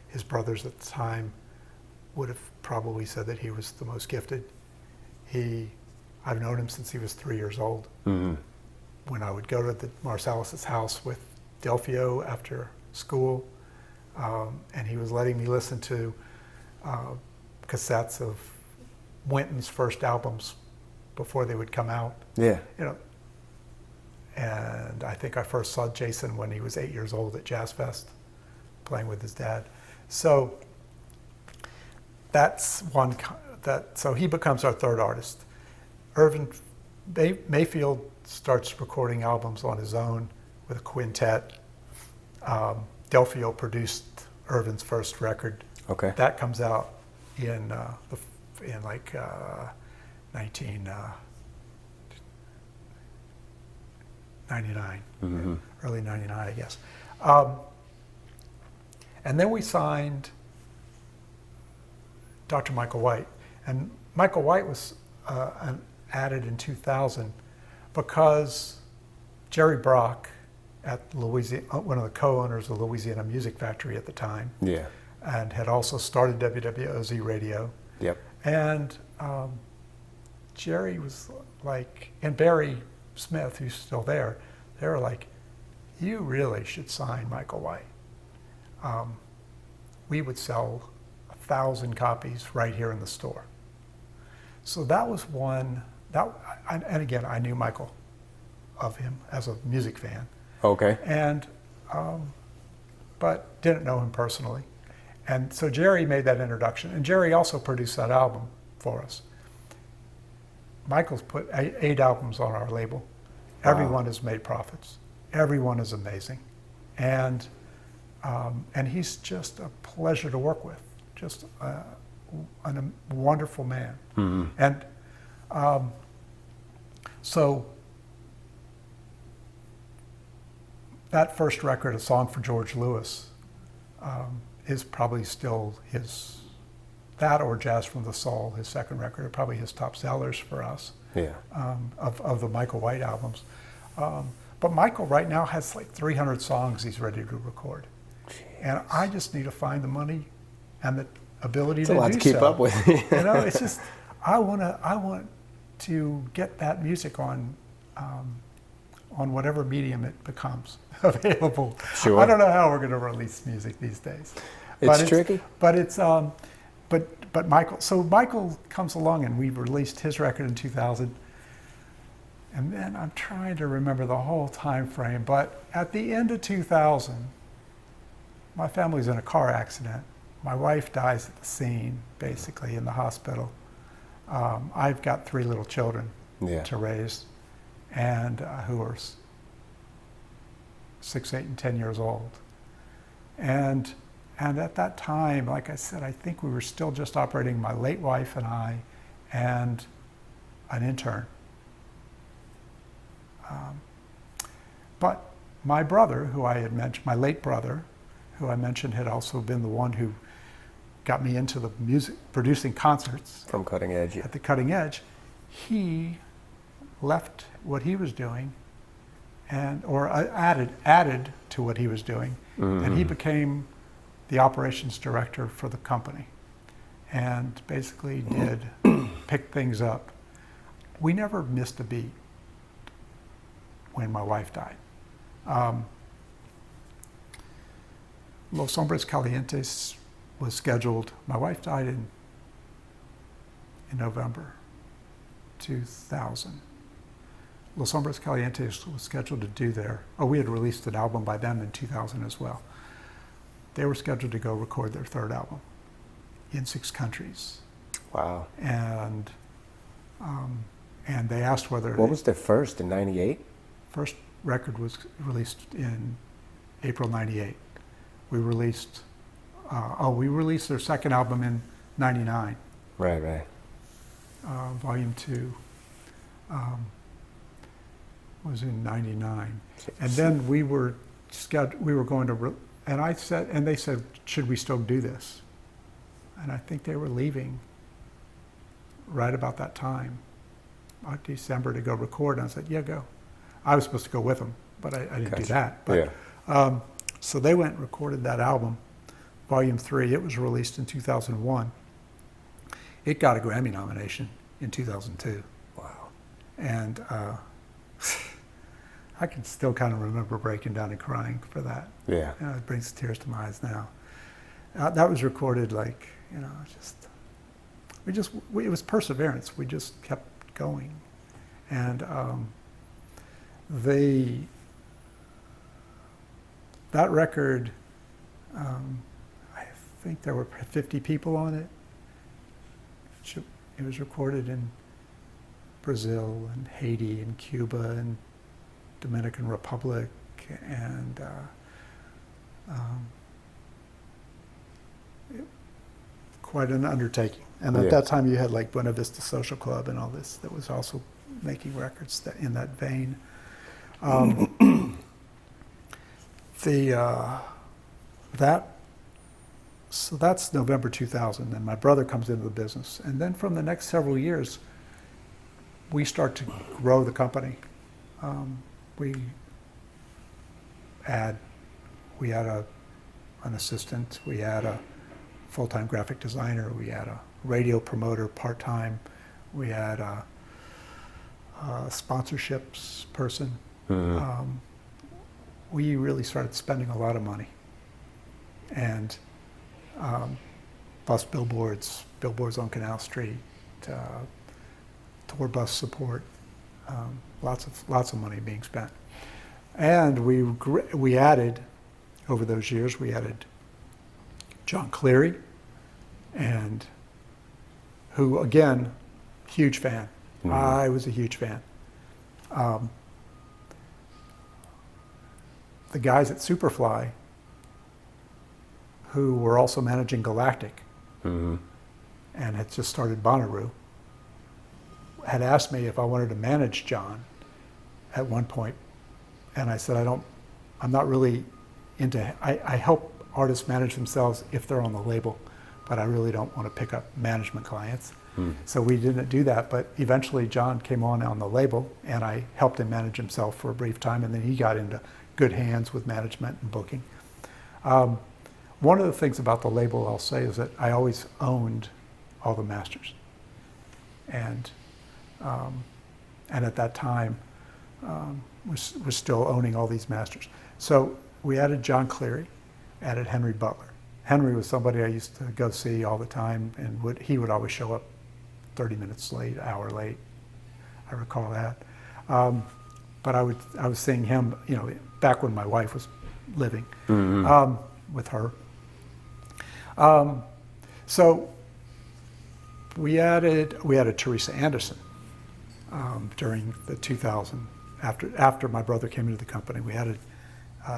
His brothers at the time would have probably said that he was the most gifted. I've known him since he was 3 years old. Mm-hmm. When I would go to the Marsalis' house with Delphio after school, and he was letting me listen to cassettes of Wynton's first albums before they would come out. Yeah. You know, and I think I first saw Jason when he was 8 years old at Jazz Fest, playing with his dad. So that's one. So he becomes our third artist. Irvin Mayfield starts recording albums on his own with a quintet. Delphio produced Irvin's first record. Okay. That comes out in 1999, Mm-hmm. early 99, I guess. And then we signed Dr. Michael White. And Michael White was added in 2000 because Jerry Brock, at Louisiana, one of the co-owners of Louisiana Music Factory at the time, Yeah. and had also started WWOZ Radio. Yep. And Jerry was like, and Barry Smith, who's still there, they were like, you really should sign Michael White. We would sell 1,000 copies right here in the store. So that was one, and again, I knew Michael, of him as a music fan. Okay. And, but didn't know him personally. And so Jerry made that introduction, and Jerry also produced that album for us. Michael's put 8 albums on our label. Everyone has made profits. Everyone is amazing. And he's just a pleasure to work with, just a wonderful man. Mm-hmm. And so that first record, A Song for George Lewis, is probably still that or Jazz from the Soul, his second record, are probably his top sellers for us. Yeah. Of the Michael White albums. But Michael right now has like 300 songs he's ready to record. Jeez. And I just need to find the money and the ability to do so. It's a lot to keep up with. You know, it's just, I want to get that music on whatever medium it becomes available. Sure. I don't know how we're going to release music these days. It's tricky. But it's but Michael comes along, and we released his record in 2000. And then I'm trying to remember the whole time frame, but at the end of 2000, my family's in a car accident. My wife dies at the scene, basically in the hospital. I've got 3 little children to raise, and who are 6, 8, and 10 years old. And at that time, like I said, I think we were still just operating, my late wife and I, and an intern. But my brother, who I had mentioned, my late brother, who I mentioned had also been the one who got me into the music, producing concerts. From Cutting Edge, yeah. At the Cutting Edge, he left what he was doing or added to what he was doing, mm-hmm. and he became the operations director for the company, and basically did pick things up. We never missed a beat when my wife died. Los Hombres Calientes was scheduled. My wife died in November 2000. Los Hombres Calientes was scheduled to do we had released an album by them in 2000 as well. They were scheduled to go record their third album in 6 countries. Wow. And they asked whether... What was their first, in 98? First record was released in April 98. We released their second album in 99. Right. Volume 2 was in 99. And then we were going to, and they said, should we still do this? And I think they were leaving right about that time, December, to go record. And I said, yeah, go. I was supposed to go with them, but I didn't do that. But, so they went and recorded that album, Volume 3. It was released in 2001. It got a Grammy nomination in 2002. Wow. And I can still kind of remember breaking down and crying for that. Yeah. It brings tears to my eyes now. That was recorded like, it was perseverance. We just kept going. And that record, I think there were 50 people on it. It was recorded in Brazil and Haiti and Cuba and Dominican Republic and quite an undertaking. And at that time you had like Buena Vista Social Club and all this that was also making records in that vein. So that's November 2000, and my brother comes into the business. And then from the next several years, we start to grow the company. We had an assistant, we had a full-time graphic designer, we had a radio promoter part-time, we had a sponsorships person. Mm-hmm. We really started spending a lot of money. And bus billboards on Canal Street, tour bus support, lots of money being spent. And we added, over those years, we added Jon Cleary, and who, again, huge fan. Mm-hmm. I was a huge fan. The guys at Superfly, who were also managing Galactic, mm-hmm. and had just started Bonnaroo, had asked me if I wanted to manage Jon at one point. And I said, I'm not really into, I help artists manage themselves if they're on the label, but I really don't want to pick up management clients. Mm. So we didn't do that, but eventually Jon came on the label, and I helped him manage himself for a brief time, and then he got into good hands with management and booking. One of the things about the label I'll say is that I always owned all the masters. And at that time, was still owning all these masters. So we added Jon Cleary, added Henry Butler. Henry was somebody I used to go see all the time, and he would always show up 30 minutes late, an hour late. I recall that. But I was seeing him, back when my wife was living, mm-hmm. With her. So we added Teresa Anderson during the 2000, after my brother came into the company. We added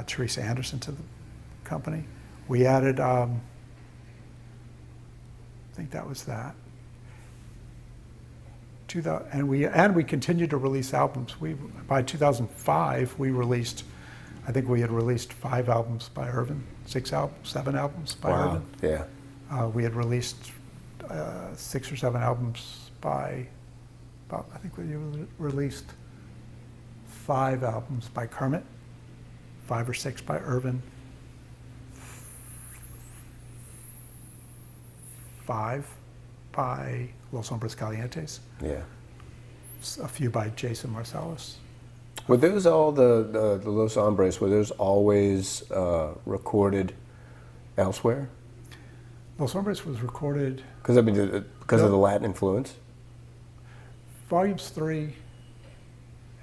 Teresa Anderson to the company. We added, I think that was that. And we continued to release albums. By 2005, I think we had released 5 albums by Irvin, 7 albums by Irvin. Yeah. We had released 6 or 7 albums I think we released 5 albums by Kermit, 5 or 6 by Irvin, 5 by Los Hombres Calientes. Yeah. A few by Jason Marsalis. Were those all the Los Hombres, were those always recorded elsewhere? Los Hombres was recorded... Because of the Latin influence? Volumes 3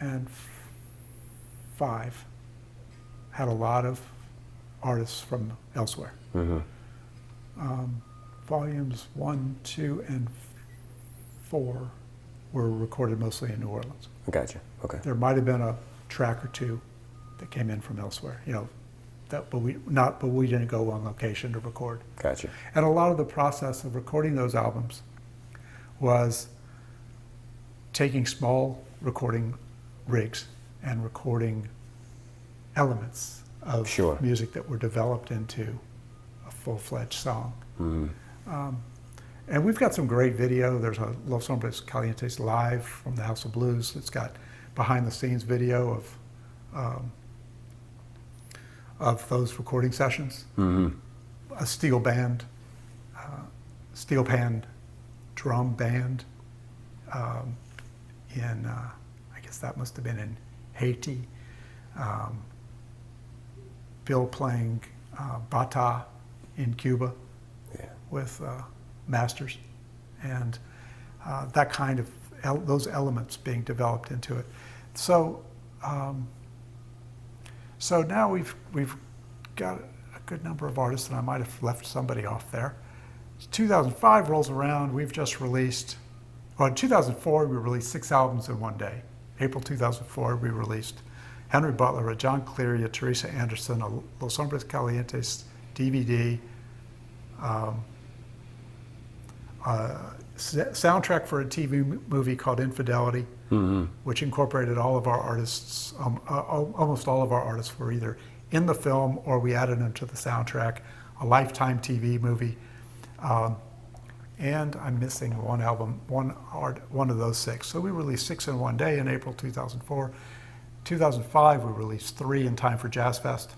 and 5 had a lot of artists from elsewhere. Mm-hmm. Volumes 1, 2, and 4 were recorded mostly in New Orleans. Gotcha. Okay. There might have been a track or 2 that came in from elsewhere. But we didn't go on location to record. Gotcha. And a lot of the process of recording those albums was taking small recording rigs and recording elements of Sure. music that were developed into a full-fledged song. And we've got some great video. There's a Los Hombres Calientes live from the House of Blues. It's got behind-the-scenes video of those recording sessions. A steel pan drum band in, I guess that must have been in Haiti. Bill playing bata in Cuba with masters, and that kind of those elements being developed into it. So, so now we've got a good number of artists, and I might have left somebody off there. 2005 rolls around. We've just released. Well, in 2004 we released 6 albums in one day. April 2004 we released Henry Butler, a Jon Cleary, a Teresa Anderson, a Los Hombres Calientes DVD, soundtrack for a TV movie called Infidelity, which incorporated all of our artists. Almost all of our artists were either in the film or we added them to the soundtrack. A Lifetime TV movie, and I'm missing one album, one of those 6. So we released 6 in one day in April 2004. 2005 we released 3 in time for Jazz Fest.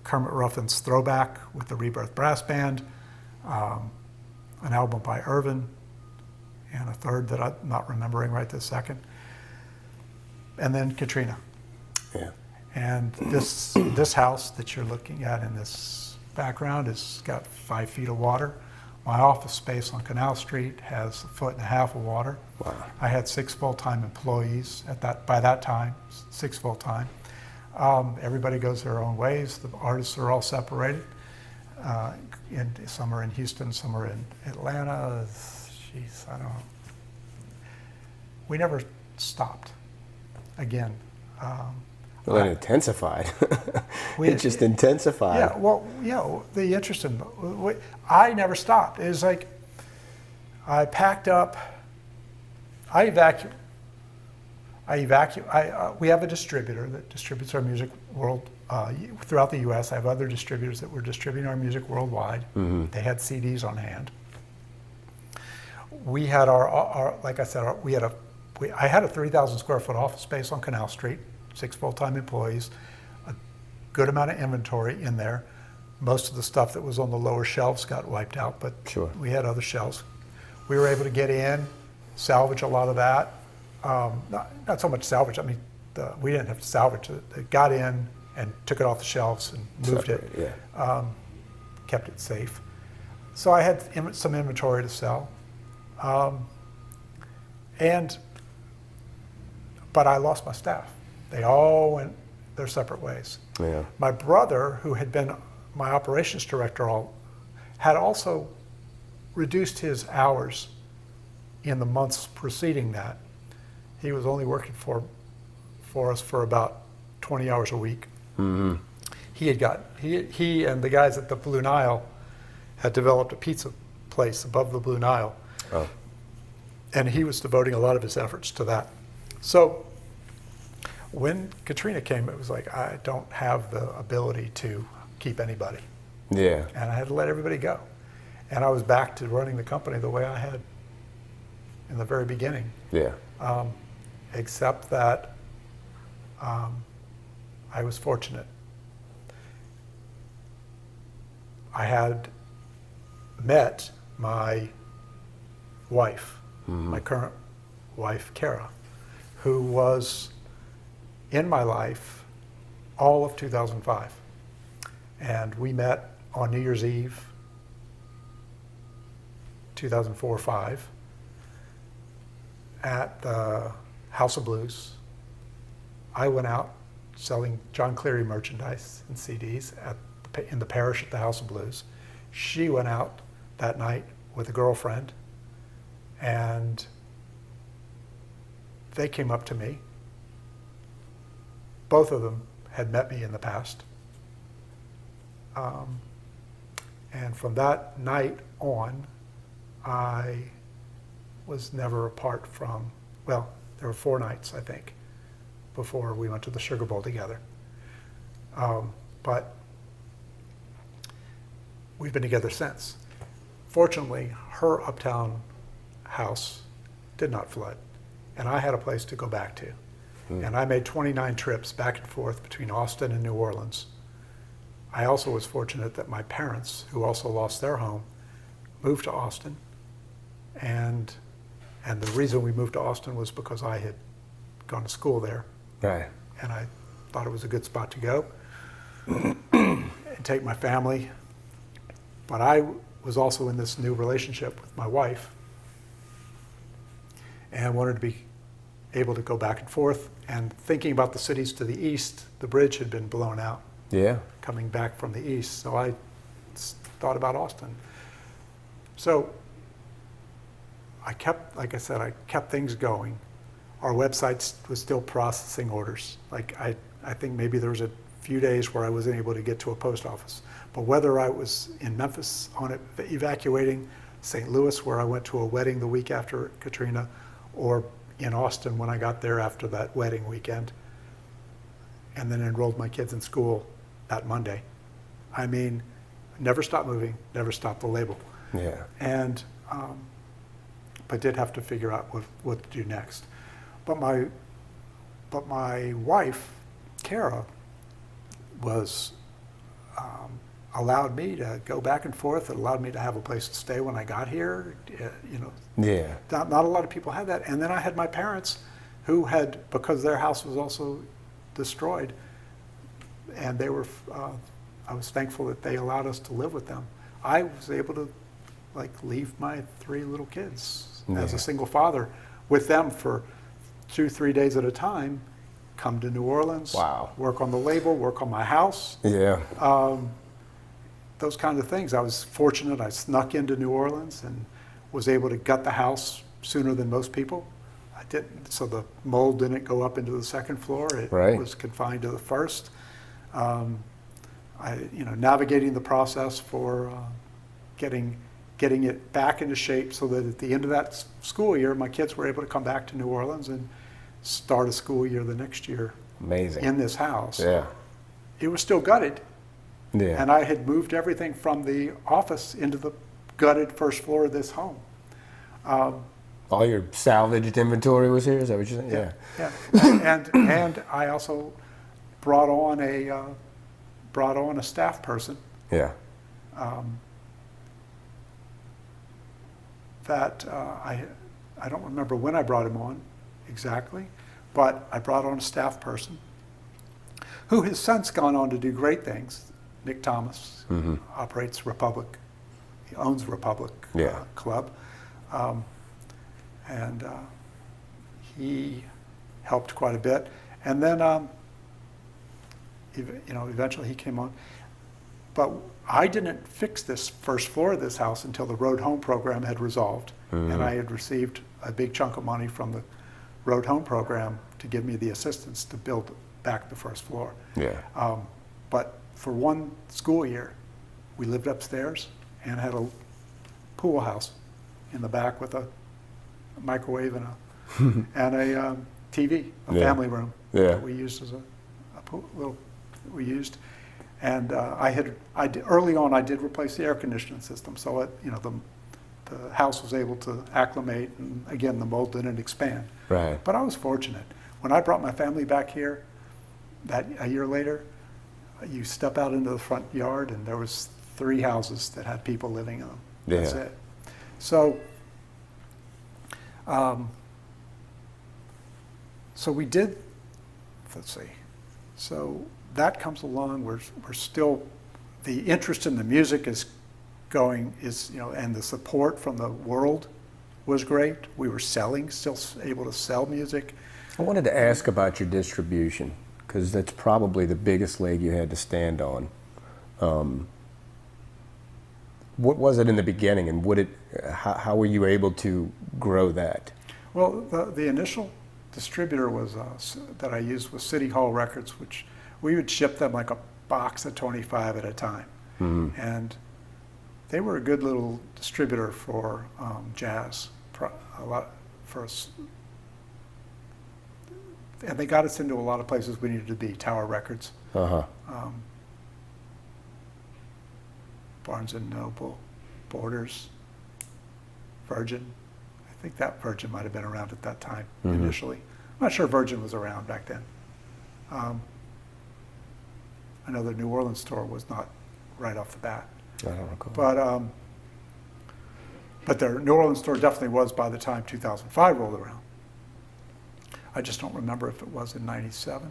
Kermit Ruffins Throwback with the Rebirth Brass Band, an album by Irvin, and a third that I'm not remembering right this second. And then Katrina. Yeah. And this house that you're looking at in this background has got 5 feet of water. My office space on Canal Street has 1.5 feet of water. Wow. I had 6 full-time employees by that time, 6 full-time. Everybody goes their own ways. The artists are all separated. Some are in Houston, some are in Atlanta. Jeez, I don't know. We never stopped. Again. Well, it intensified. It just intensified. Yeah, well, the interesting, I never stopped. It was like, I packed up, we have a distributor that distributes our music throughout the U.S. I have other distributors that were distributing our music worldwide. They had CDs on hand. We had like I said, I had a 3,000 square foot office space on Canal Street, 6 full-time employees, a good amount of inventory in there. Most of the stuff that was on the lower shelves got wiped out, but sure. We had other shelves. We were able to get in, salvage a lot of that. Not so much salvage, I mean, we didn't have to salvage it. They got in and took it off the shelves and moved it, kept it safe. So I had some inventory to sell. But I lost my staff. They all went their separate ways. Yeah. My brother, who had been my operations director, had also reduced his hours in the months preceding that. He was only working for us for about 20 hours a week. He and the guys at the Blue Nile had developed a pizza place above the Blue Nile. Oh. And he was devoting a lot of his efforts to that. So when Katrina came, it was like, I don't have the ability to keep anybody. Yeah. And I had to let everybody go. And I was back to running the company the way I had in the very beginning. Yeah. Except that I was fortunate. I had met my wife, my current wife, Kara, who was in my life all of 2005. And we met on New Year's Eve, 2004-05, at the House of Blues. I went out selling Jon Cleary merchandise and CDs in the parish at the House of Blues. She went out that night with a girlfriend, and they came up to me. Both of them had met me in the past. And from that night on, I was never apart from, well, there were 4 nights, I think, before we went to the Sugar Bowl together. But we've been together since. Fortunately, her uptown house did not flood, and I had a place to go back to. And I made 29 trips back and forth between Austin and New Orleans. I also was fortunate that my parents, who also lost their home, moved to Austin. And the reason we moved to Austin was because I had gone to school there. Right. And I thought it was a good spot to go and take my family. But I was also in this new relationship with my wife and wanted to be able to go back and forth. And thinking about the cities to the east, the bridge had been blown out. Yeah. Coming back from the east. So I thought about Austin. So I kept, like I said, I kept things going. Our website was still processing orders. Like I think maybe there was a few days where I wasn't able to get to a post office. But whether I was in Memphis on it, evacuating, St. Louis where I went to a wedding the week after Katrina, or in Austin when I got there after that wedding weekend, and then enrolled my kids in school that Monday. I mean, never stopped moving, never stopped the label. Yeah. And, but did have to figure out what to do next. But my wife, Kara, was, allowed me to go back and forth. It allowed me to have a place to stay when I got here. You know, Yeah. not a lot of people had that. And then I had my parents who had, because their house was also destroyed, and they were, I was thankful that they allowed us to live with them. I was able to leave my 3 little kids as a single father with them for 2-3 days at a time, come to New Orleans, Wow. work on the label, work on my house. Yeah. Those kinds of things. I was fortunate. I snuck into New Orleans and was able to gut the house sooner than most people. I didn't, so the mold didn't go up into the second floor. It was confined to the first. Navigating the process for getting it back into shape so that at the end of that school year, my kids were able to come back to New Orleans and start a school year the next year. Amazing. In this house. Yeah. It was still gutted. Yeah. And I had moved everything from the office into the gutted first floor of this home. All your salvaged inventory was here? Is that what you're saying? Yeah. and I also brought on a staff person. Yeah. That I don't remember when I brought him on exactly, but I brought on a staff person who has since gone on to do great things. Nick Thomas operates Republic. He owns Republic Club. And he helped quite a bit. And then, eventually he came on. But I didn't fix this first floor of this house until the Road Home program had resolved. And I had received a big chunk of money from the Road Home program to give me the assistance to build back the first floor. Yeah. But for one school year, we lived upstairs and had a pool house in the back with a microwave and a TV, a family room that we used as a pool. We used, and early on I did replace the air conditioning system, so the house was able to acclimate, and again the mold didn't expand. Right. But I was fortunate when I brought my family back here. That a year later, you step out into the front yard and there was 3 houses that had people living in them. That's it. So, so we did. Let's see. So that comes along. We're still, the interest in the music is going, and the support from the world was great. We were still able to sell music. I wanted to ask about your distribution, because that's probably the biggest leg you had to stand on. What was it in the beginning, and how were you able to grow that? Well, the initial distributor was that I used was City Hall Records, which we would ship them like a box of 25 at a time. And they were a good little distributor for and they got us into a lot of places we needed to be. Tower Records, Uh-huh. Barnes and Noble, Borders, Virgin. I think that Virgin might have been around at that time initially. I'm not sure Virgin was around back then. I know the New Orleans store was not right off the bat. I don't recall. But the New Orleans store definitely was by the time 2005 rolled around. I just don't remember if it was in '97.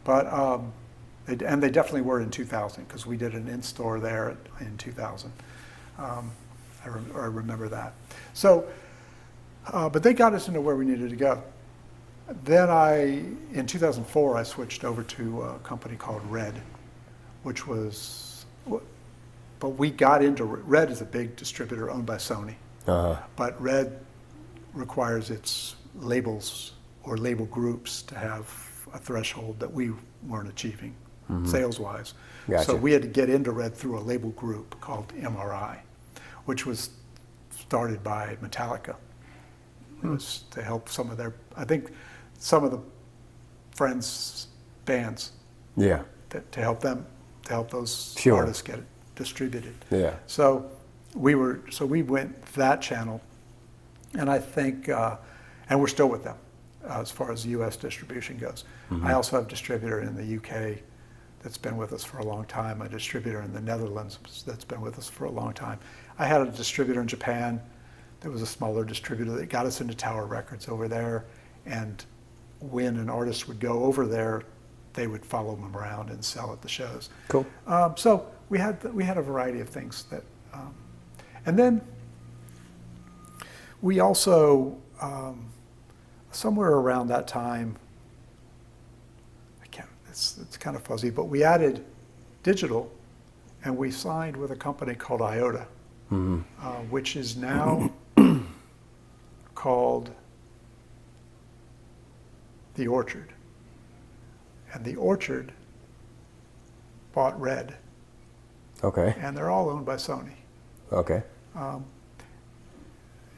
But they definitely were in 2000 because we did an in-store there in 2000. I remember that. So, but they got us into where we needed to go. Then in 2004, I switched over to a company called Red, which was, but we got into, Red is a big distributor owned by Sony. But Red requires its labels or label groups to have a threshold that we weren't achieving sales-wise. Gotcha. So we had to get into Red through a label group called MRI, which was started by Metallica. It was to help some of their, I think, some of the friends' bands. Yeah. To help them, to help those Sure. artists get it distributed. Yeah. So we went that channel, and I think, and we're still with them as far as U.S. distribution goes. I also have a distributor in the U.K. that's been with us for a long time, a distributor in the Netherlands that's been with us for a long time. I had a distributor in Japan that was a smaller distributor that got us into Tower Records over there, and when an artist would go over there, they would follow them around and sell at the shows. Cool. So we had a variety of things that, and then we also somewhere around that time, it's kind of fuzzy, but we added digital, and we signed with a company called IOTA, which is now called The Orchard. And The Orchard bought Red, Okay. and they're all owned by Sony. Okay.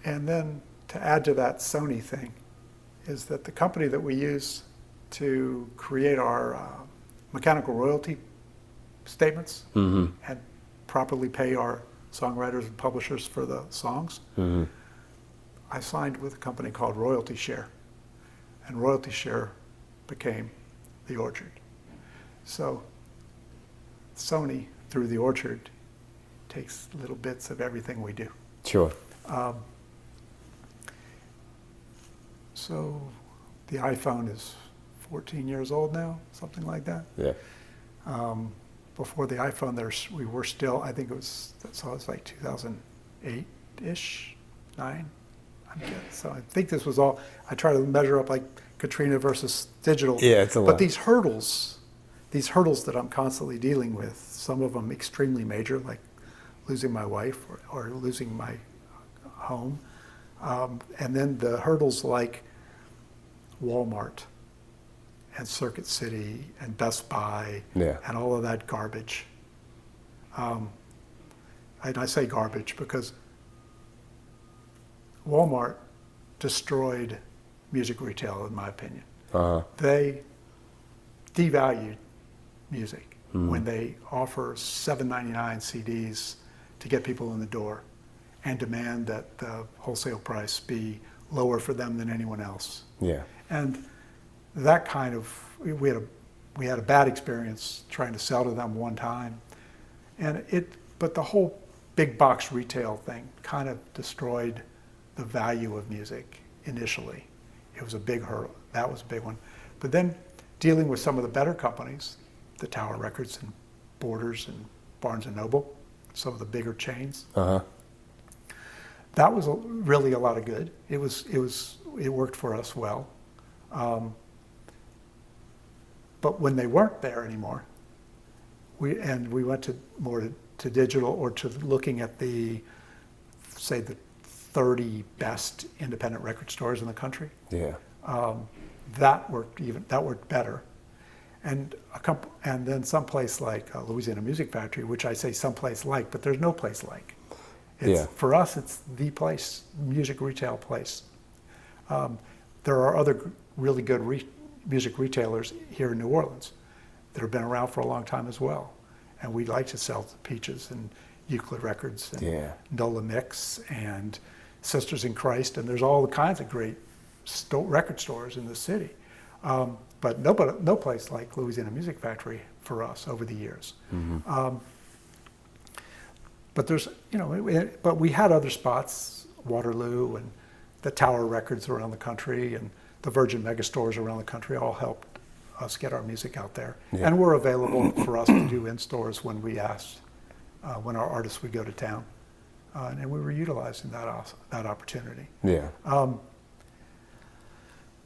And then to add to that Sony thing is that the company that we use to create our mechanical royalty statements and properly pay our songwriters and publishers for the songs, I signed with a company called Royalty Share, and Royalty Share became The Orchard. So Sony, through The Orchard, takes little bits of everything we do. Sure. So the iPhone is 14 years old now, something like that. Yeah. Before the iPhone, we were still, I think it was like 2008-ish, 9. So I think this was all, I try to measure up like Katrina versus digital. Yeah, it's a lot. But these hurdles that I'm constantly dealing with, some of them extremely major, like losing my wife or losing my home. And then the hurdles like Walmart and Circuit City and Best Buy and all of that garbage. And I say garbage because Walmart destroyed music retail, in my opinion. They devalued music when they offer $7.99 CDs to get people in the door and demand that the wholesale price be lower for them than anyone else. Yeah. And that kind of, we had a bad experience trying to sell to them one time, but the whole big box retail thing kind of destroyed the value of music initially. It was a big hurdle. That was a big one. But then dealing with some of the better companies, the Tower Records and Borders and Barnes and Noble, some of the bigger chains. That was really a lot of good. It worked for us well. But when they weren't there anymore, we went to more to digital or to looking at the 30 best independent record stores in the country. Yeah. That worked better. And then someplace like Louisiana Music Factory, which I say someplace like, but there's no place like. For us, it's the place, music retail place. There are other really good music retailers here in New Orleans that have been around for a long time as well. And we like to sell to Peaches and Euclid Records and Nola Mix and Sisters in Christ, and there's all kinds of great record stores in the city. But no place like Louisiana Music Factory for us over the years. Mm-hmm. But there's, but we had other spots, Waterloo and the Tower Records around the country and the Virgin Megastores around the country all helped us get our music out there. Yeah. And were available for us to do in stores when we asked, when our artists would go to town. And we were utilizing that opportunity. Yeah.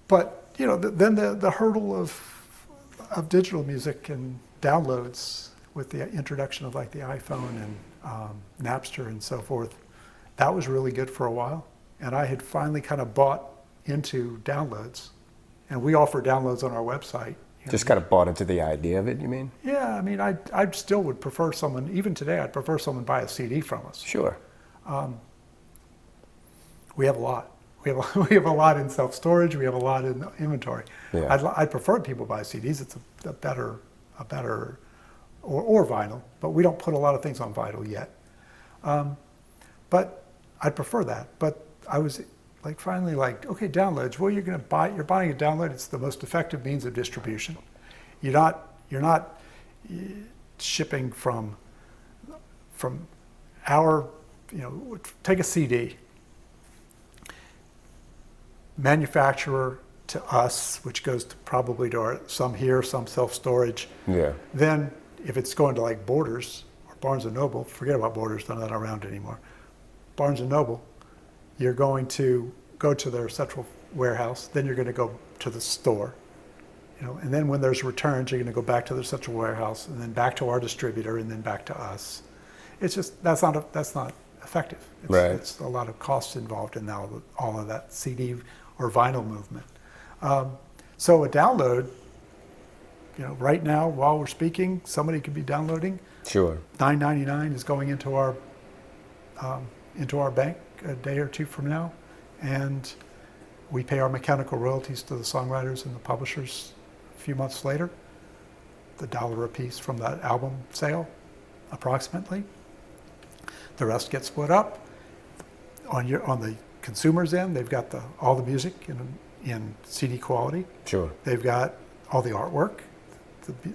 But then the hurdle of digital music and downloads with the introduction of like the iPhone and Napster and so forth, that was really good for a while. And I had finally kind of bought into downloads, and we offer downloads on our website. Just kind of bought into the idea of it, you mean? Yeah, I mean, I still would prefer someone, even today, I'd prefer someone buy a CD from us. Sure. We have a lot. We have a lot in self-storage. We have a lot in inventory. Yeah. I'd prefer people buy CDs. It's a better, or vinyl. But we don't put a lot of things on vinyl yet. But I'd prefer that. But I was finally okay, downloads. Well, you're buying a download. It's the most effective means of distribution. You're not shipping from our, take a CD. Manufacturer to us, which goes probably to some here, some self-storage. Yeah. Then if it's going to like Borders or Barnes & Noble, forget about Borders, they're not around anymore. Barnes & Noble, you're going to go to their central warehouse, then you're going to go to the store. And then when there's returns, you're going to go back to the central warehouse and then back to our distributor and then back to us. It's just, that's not effective. It's a lot of costs involved in all of that CD or vinyl movement. So a download, right now while we're speaking, somebody could be downloading. Sure. $9.99 is going into our bank a day or two from now, and we pay our mechanical royalties to the songwriters and the publishers a few months later, $1 a piece from that album sale, approximately. The rest gets split up. On the consumer's end, they've got all the music in CD quality. Sure. They've got all the artwork.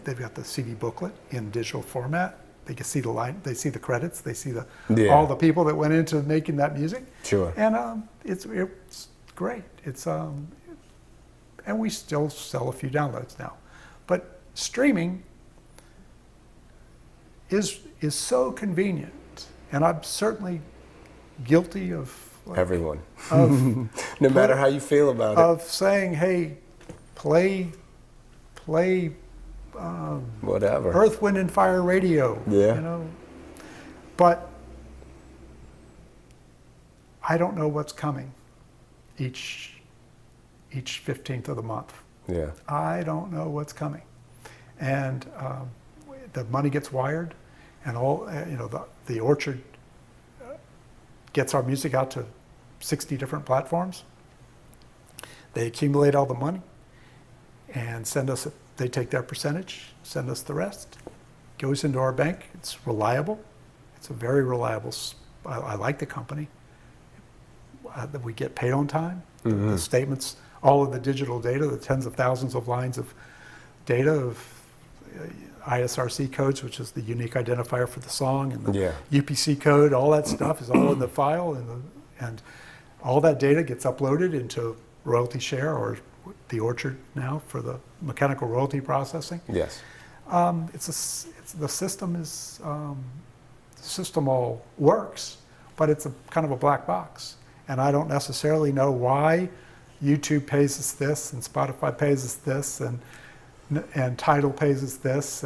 They've got the CD booklet in digital format. They can see the line. They see the credits. They see all the people that went into making that music. Sure. And it's great. It's and we still sell a few downloads now, but streaming is so convenient. And I'm certainly guilty of everyone, no matter how you feel about it, of saying, "Hey, play, whatever, Earth, Wind, and Fire radio." Yeah. But I don't know what's coming each 15th of the month. Yeah. I don't know what's coming, and the money gets wired. And the Orchard gets our music out to 60 different platforms. They accumulate all the money and they take their percentage, send us the rest. Goes into our bank. It's reliable. It's a very reliable. I like the company. We get paid on time. Mm-hmm. The statements, all of the digital data, the tens of thousands of lines of data of ISRC codes, which is the unique identifier for the song, and the UPC code, all that stuff is all in the file, and all that data gets uploaded into royalty share, or the Orchard now for the mechanical royalty processing. Yes. The system all works, but it's a kind of a black box, and I don't necessarily know why YouTube pays us this and Spotify pays us this and Tidal pays us this,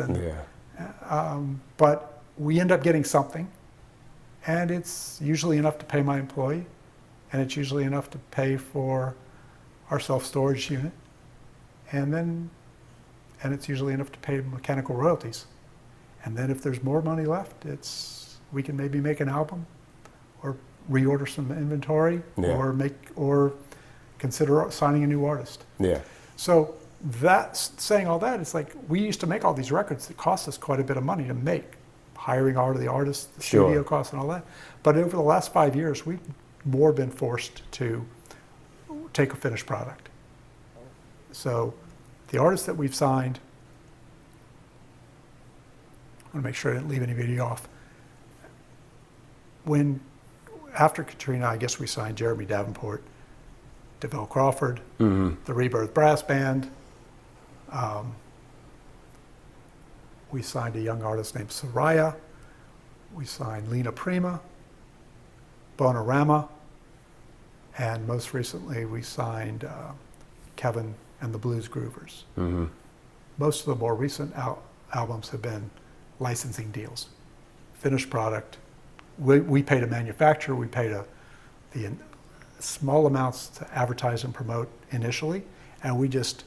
but we end up getting something, and it's usually enough to pay my employee, and it's usually enough to pay for our self-storage unit, and it's usually enough to pay mechanical royalties, and then if there's more money left, we can maybe make an album, or reorder some inventory, or consider signing a new artist. Yeah. So saying all that, it's like we used to make all these records that cost us quite a bit of money to make, hiring all of the artists, the studio costs and all that. But over the last 5 years, we've more been forced to take a finished product. So the artists that we've signed, I want to make sure I didn't leave anybody off. After Katrina, I guess we signed Jeremy Davenport, DeVille Crawford, the Rebirth Brass Band. We signed a young artist named Soraya. We signed Lena Prima, Bonerama, and most recently we signed Kevin and the Blues Groovers. Most of the more recent albums have been licensing deals, finished product. We paid a manufacturer, we paid the small amounts to advertise and promote initially, and we just,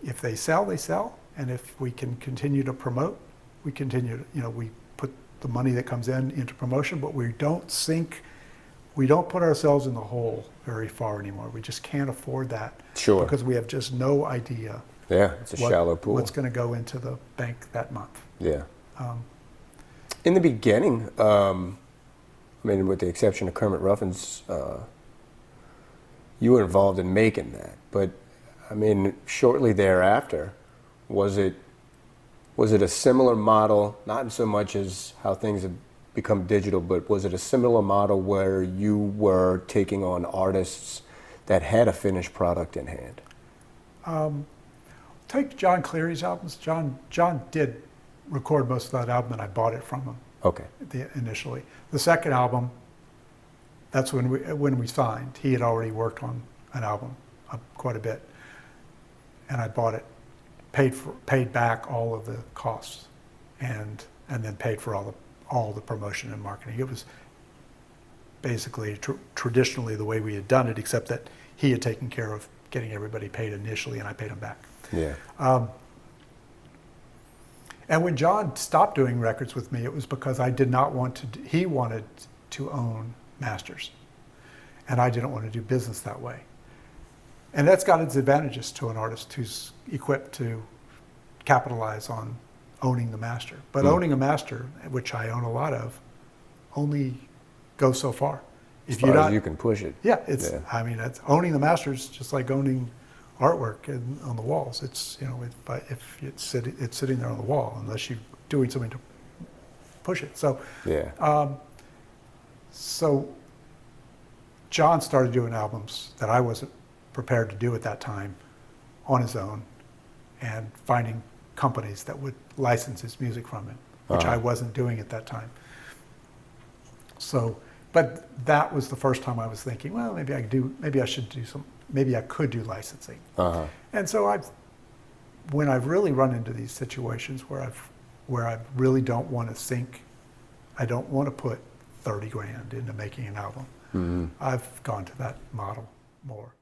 if they sell, they sell, and if we can continue to promote, we continue to, we put the money that comes in into promotion, but we don't put ourselves in the hole very far anymore. We just can't afford that. Sure. Because we have just no idea. Yeah, it's a shallow pool. What's going to go into the bank that month. Yeah. In the beginning, with the exception of Kermit Ruffins, you were involved in making that. But, shortly thereafter, was it a similar model, not so much as how things have become digital, but was it a similar model where you were taking on artists that had a finished product in hand? Take Jon Cleary's albums. Jon did record most of that album, and I bought it from him. Okay. Initially, the second album, that's when we signed. He had already worked on an album quite a bit, and I bought it, paid back all of the costs, and then paid for all the promotion and marketing. It was basically traditionally the way we had done it, except that he had taken care of getting everybody paid initially, and I paid him back. Yeah. And when Jon stopped doing records with me, it was because I did not want to. He wanted to own masters, and I didn't want to do business that way. And that's got its advantages to an artist who's equipped to capitalize on owning the master. But owning a master, which I own a lot of, only goes so far. As far as you can push it. Yeah, it's owning the masters, just like owning artwork on the walls. It's if it's sitting there on the wall, unless you're doing something to push it. So yeah. So Jon started doing albums that I wasn't prepared to do at that time on his own, and finding companies that would license his music from him, which I wasn't doing at that time. So, but that was the first time I was thinking, well, maybe I could do licensing. And so when I've really run into these situations where I really don't want to sink, I don't want to put 30 grand into making an album, I've gone to that model more.